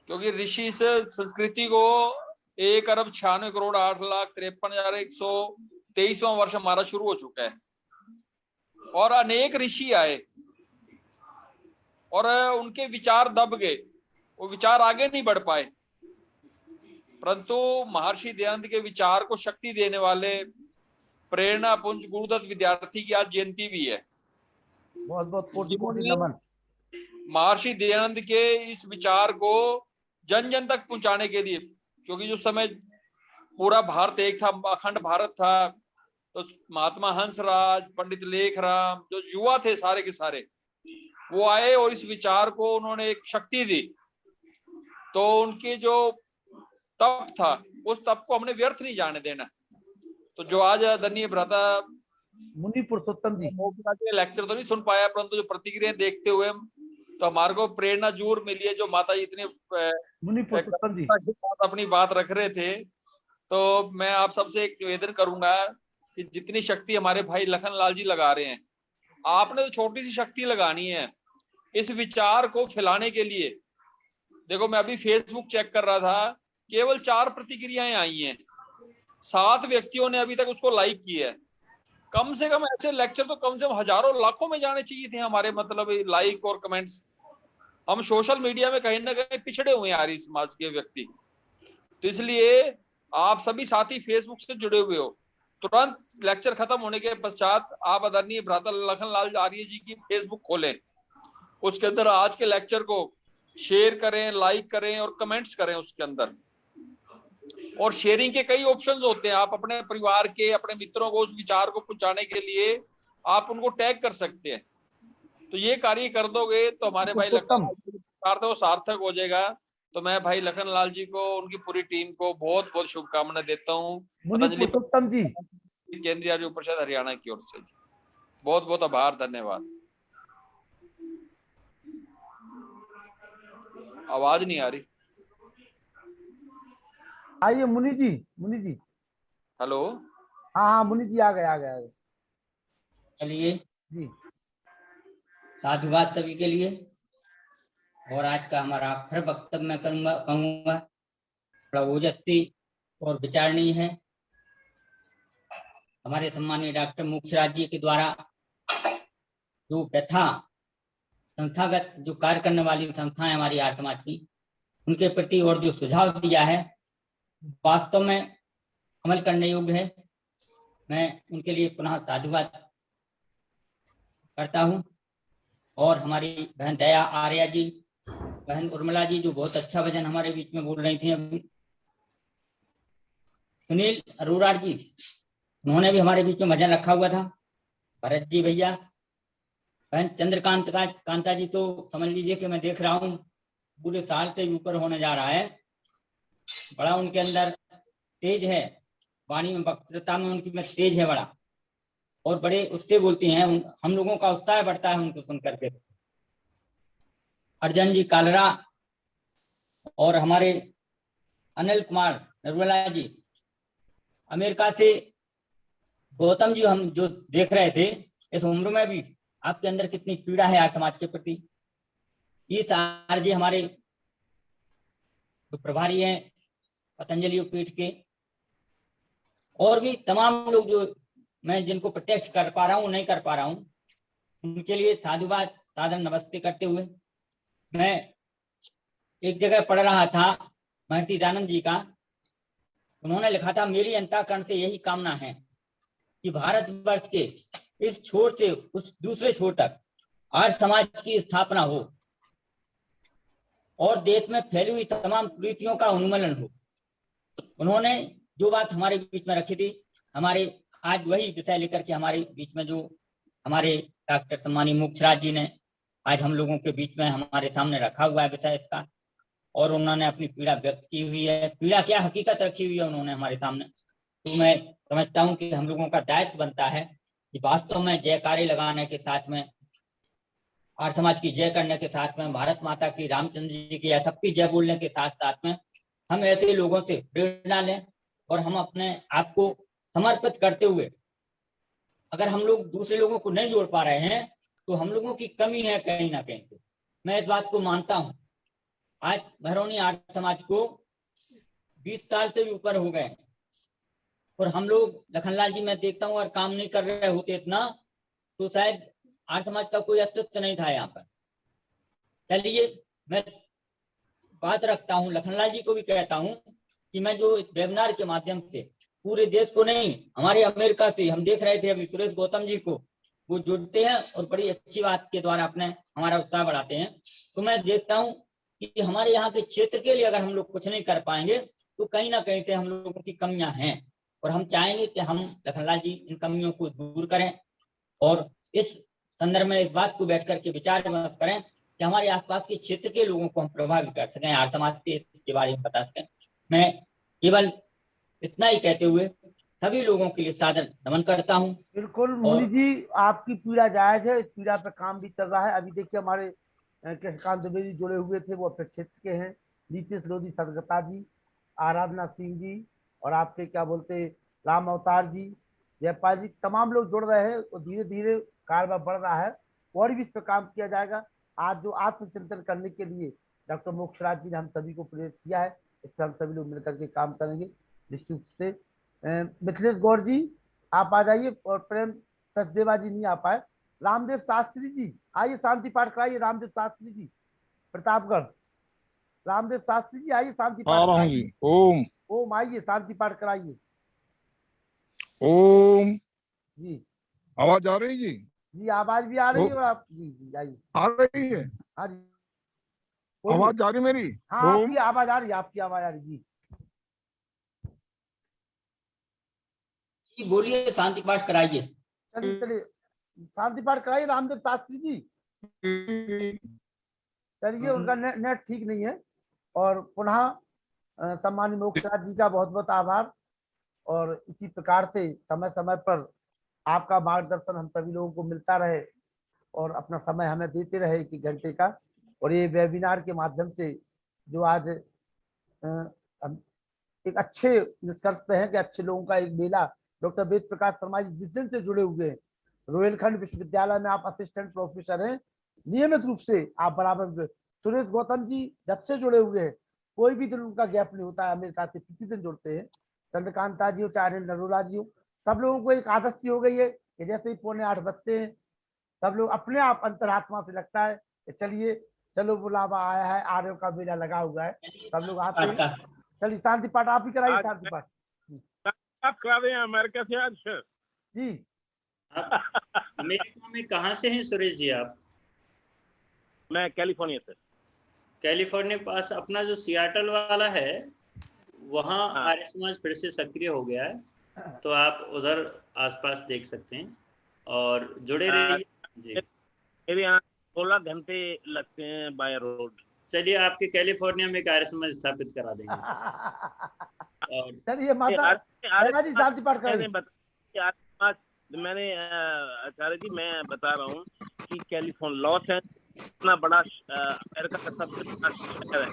क्योंकि ऋषि इस संस्कृति को 1,96,08,53,123वां वर्ष हमारा शुरू हो चुका है और अनेक ऋषि आए और उनके विचार दब गए, वो विचार आगे नहीं बढ़ पाए, परंतु महर्षि दयानंद के विचार को शक्ति देने वाले प्रेरणा पुंज गुरुदत्त विद्यार्थी की आज जयंती भी है। बहुत बहुत कोटि नमन। महर्षि दयानंद के इस विचार को जन जन तक पहुंचाने के लिए, क्योंकि जो समय पूरा भारत एक था, अखंड भारत था, तो महात्मा हंसराज, पंडित लेखराम, जो युवा थे सारे के सारे, वो आए और इस विचार को उन्होंने एक शक्ति दी। तो उनके जो तप था, उस तप को हमने व्यर्थ नहीं जाने देना। तो जो आज आदरणीय भ्राता मुनि पुरुषोत्तम जी लेक्चर तो नहीं सुन पाया, परंतु जो प्रतिक्रिया देखते हुए तो हमारे को प्रेरणा जरूर मिली है। जो माता जी इतने मुनि पुरुषोत्तम जी अपनी बात रख रहे थे, तो मैं आप सबसे एक निवेदन करूंगा कि जितनी शक्ति हमारे भाई लखन लाल जी लगा रहे हैं, आपने तो छोटी सी शक्ति लगानी है इस विचार को फैलाने के लिए। देखो, मैं अभी फेसबुक चेक कर रहा था, केवल 4 प्रतिक्रियाएं आई हैं, 7 व्यक्तियों ने अभी तक उसको लाइक किया है। कम से कम ऐसे लेक्चर तो कम से कम हजारों लाखों में जाने चाहिए थे हमारे, मतलब लाइक और कमेंट्स। हम सोशल मीडिया में कहीं ना कहीं पिछड़े हुए हैं आर्य समाज के व्यक्ति। तो इसलिए आप सभी साथी फेसबुक से जुड़े हुए हो, तुरंत लेक्चर खत्म होने के पश्चात आप आदरणीय भ्राता लखन लाल आर्य जी की फेसबुक खोलें, उसके अंदर आज के लेक्चर को शेयर करें, लाइक करें और कमेंट्स करें उसके अंदर। और शेयरिंग के कई ऑप्शंस होते हैं, आप अपने परिवार के, अपने मित्रों को उस विचार को पहुंचाने के लिए आप उनको टैग कर सकते हैं। तो ये कार्य कर दोगे तो हमारे भाई लखन वो सार्थक हो जाएगा। तो मैं भाई लखन लाल जी को, उनकी पूरी टीम को बहुत बहुत शुभकामनाएं देता हूँ पतंजलि केंद्रीय आर्य परिषद हरियाणा की ओर से। बहुत बहुत आभार, धन्यवाद। आवाज नहीं आ रही। आइए मुनि जी, हेलो। हाँ मुनि जी आ गए। चलिए जी, साधुवाद सभी के लिए। और आज का हमारा फिर वक्तव्य मैं कहूँगा बड़ा ओजस्वी और विचारणीय है। हमारे सम्मानीय डॉक्टर मोक्षराज जी के द्वारा जो व्यथा संस्थागत जो कार्य करने वाली संस्थाएं हमारी आर्य समाज की, उनके प्रति और जो सुझाव दिया है वास्तव में अमल करने योग्य है। मैं उनके लिए पुनः साधुवाद करता हूं। और हमारी बहन दया आर्या जी, बहन उर्मिला जी जो बहुत अच्छा भजन हमारे बीच में बोल रही थी अभी, सुनील अरोड़ा जी उन्होंने भी हमारे बीच में भजन रखा हुआ था, भरत जी भैया, बहन चंद्रकांत कांता जी तो समझ लीजिए कि मैं देख रहा हूँ पूरे साल से ऊपर होने जा रहा है। बड़ा उनके अंदर तेज है, वाणी में वक्तृता में उनकी में तेज है बड़ा, और बड़े उससे बोलती हैं, हम लोगों का उत्साह बढ़ता है उनको सुन करके। अर्जन जी कालरा और हमारे अनिल कुमार नरवाला जी अमेरिका से, गौतम जी हम जो देख रहे थे इस उम्र में भी आपके अंदर कितनी पीड़ा है आज समाज के प्रति। इस आरजे हमारे जो प्रभारी हैं पतंजलि पीठ के, और भी तमाम लोग जो मैं जिनको प्रत्यक्ष कर पा रहा हूँ नहीं कर पा रहा हूँ, उनके लिए साधुवाद सादर नमस्ते करते हुए मैं एक जगह पढ़ रहा था महर्षि दयानंद जी का उन्होंने लिखा था, मेरी अंतःकरण से यही कामना है कि भारतवर्ष के इस छोर से उस दूसरे छोर तक आर्य समाज की स्थापना हो और देश में फैली हुई तमाम कुरीतियों का उन्मूलन हो। उन्होंने जो बात हमारे बीच में रखी थी, हमारे आज वही विषय लेकर के हमारे बीच में जो हमारे डॉक्टर सम्मानी मोक्षराज जी ने आज हम लोगों के बीच में हमारे सामने रखा हुआ है विषय इसका, और उन्होंने अपनी पीड़ा व्यक्त की हुई है। पीड़ा क्या हकीकत रखी हुई है उन्होंने हमारे सामने। तो मैं समझता हूं कि हम लोगों का दायित्व बनता है कि वास्तव में जयकारे लगाने के साथ में, आर्य समाज की जय करने के साथ में, भारत माता की, रामचंद्र जी की, या सबकी जय बोलने के साथ साथ में हम ऐसे लोगों से प्रेरणा लें और हम अपने आप को समर्पित करते हुए, अगर हम लोग दूसरे लोगों को नहीं जोड़ पा रहे हैं तो हम लोगों की कमी है कहीं ना कहीं से। मैं इस बात को मानता हूं। आज भरौनी आर्य समाज को 20 साल से भी ऊपर हो गए और हम लोग, लखनलाल जी मैं देखता हूँ, अगर काम नहीं कर रहे होते इतना तो शायद आर्य समाज का कोई अस्तित्व नहीं था यहाँ पर। चलिए, मैं बात रखता हूँ, लखनलाल जी को भी कहता हूँ कि मैं जो इस वेबिनार के माध्यम से पूरे देश को नहीं, हमारे अमेरिका से हम देख रहे थे अभी सुरेश गौतम जी को, वो जुड़ते हैं और बड़ी अच्छी बात के द्वारा अपने हमारा उत्साह बढ़ाते हैं। तो मैं देखता हूँ कि हमारे यहाँ के क्षेत्र के लिए अगर हम लोग कुछ नहीं कर पाएंगे तो कहीं ना कहीं से हम लोगों की कमियां हैं, और हम चाहेंगे कि हम, लखनलाल जी, इन कमियों को दूर करें और इस संदर्भ में इस बात को बैठ करके विचार विमर्श करें कि हमारे आसपास के क्षेत्र के लोगों को हम प्रभावित कर सकें, आर्य समाज के बारे में बता सकें। मैं केवल इतना ही कहते हुए सभी लोगों के लिए सादर नमन करता हूं। बिल्कुल मुनि जी, आपकी पीड़ा जायज है, इस पीड़ा पे काम भी चल रहा है। अभी देखिए हमारे कृष्णकांत दुबे जी जुड़े हुए थे, वो अपने क्षेत्र के हैं, नीतीश लोधी सदगता जी, आराधना सिंह जी, और आपके क्या बोलते राम अवतार जी, जयपाल जी, तमाम लोग जुड़ रहे हैं और धीरे धीरे कारभार बढ़ रहा है और भी इस पर काम किया जाएगा। आज जो आत्मचिंतन करने के लिए डॉक्टर मोक्षराज जी ने हम सभी को प्रेरित किया है, इस पर हम सभी लोग मिलकर के काम करेंगे निश्चित रूप से। मिथिलेश गौर जी आप आ जाइए, और प्रेम सचदेवा जी नहीं आ पाए। रामदेव शास्त्री जी आइए, शांति पाठ कराइए। रामदेव शास्त्री जी प्रतापगढ़, रामदेव शास्त्री जी आइए, शांति पाठ कराइए। ओम ओम आइए, शांति पाठ कराइए। ओम जी, आवाज आ रही जी? जी आवाज भी आ रही है, और आप जी आइए। आ रही है? हाँ जी, आवाज जा रही मेरी? हाँ आपकी आवाज आ रही है, आपकी आवाज आ रही जी। बोलिए, शांति पाठ कराइए। चलिए चलिए, शांति पाठ कराइए रामदेव शास्त्री जी। चलिए, उनका नेट ठीक नहीं है। और पुनः सम्मानित मोक्षराज जी का बहुत बहुत आभार, और इसी प्रकार से समय समय पर आपका मार्गदर्शन हम सभी लोगों को मिलता रहे और अपना समय हमें देते रहे 1 घंटे का। और ये वेबिनार के माध्यम से जो आज हम एक अच्छे निष्कर्ष पे हैं कि अच्छे लोगों का एक मेला, डॉक्टर वेद प्रकाश शर्मा जी जिस दिन से जुड़े हुए हैं, रोहिलखंड विश्वविद्यालय में आप असिस्टेंट प्रोफेसर हैं, नियमित रूप से आप बराबर। सुरेश गौतम जी जब से जुड़े हुए हैं, कोई भी दिन उनका गैप नहीं होता है, अमेरिका से प्रति दिन जुड़ते हैं। चंद्रकांता जी हो चाहे नरोला जी हो, सब लोगों को एक आदत सी हो गई है कि जैसे ही 7:45 बजते हैं, सब लोग अपने आप अंतरात्मा से लगता है कि चलिए चलो बुलावा आया है, आर्यों का मेला लगा हुआ है, सब लोग आते हैं। चलिए शांति पाठ आप ही कराइए, शांति पाठ आप करा रहे हैं अमेरिका से आज सर जी। अमेरिका में कहाँ से हैं सुरेश जी आप? मैं कैलिफोर्निया से। कैलिफोर्निया के पास अपना जो सियाटल वाला है, वहाँ आर्य समाज फिर से सक्रिय हो गया है, तो आप उधर आसपास देख सकते हैं और जुड़े रहिए। मेरे यहाँ 16 घंटे लगते हैं बाय रोड। चलिए, आपके कैलिफोर्निया में आर्य समाज स्थापित करा देंगे। और चलिए माता जी शांति पाठ करें। मैंने आचार्य जी मैं बता रहा हूँ कि कैलिफोर्निया लॉस है इतना बड़ा अमेरिका का सबसे बड़ा शहर है।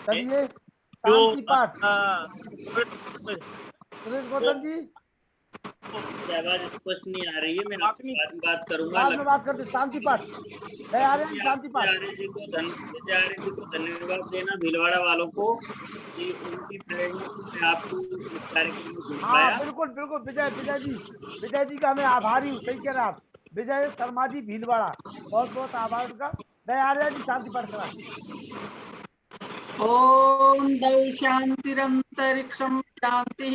चलिए शांति पाठ। सुरेश गौतम जी आवाज स्पष्ट नहीं आ रही है, मैं आपसे बाद में बात करूंगा। बाद में बात करते। शांति पाठ शांति पाठ। आर्य जी को धन्यवाद देना, भीलवाड़ा वालों को, कि उनकी प्रेरणा से आपको इस कार्यक्रम में जुड़ पाया। हाँ बिल्कुल बिल्कुल, विजय जी का हमें आभारी हूँ, सही कह रहे आप। विजय शर्मा जी भीलवाड़ा, बहुत बहुत आभार उनका। आर्य जी शांति पाठ करा। ओम दौ शांतिरंतरिक्षं शांति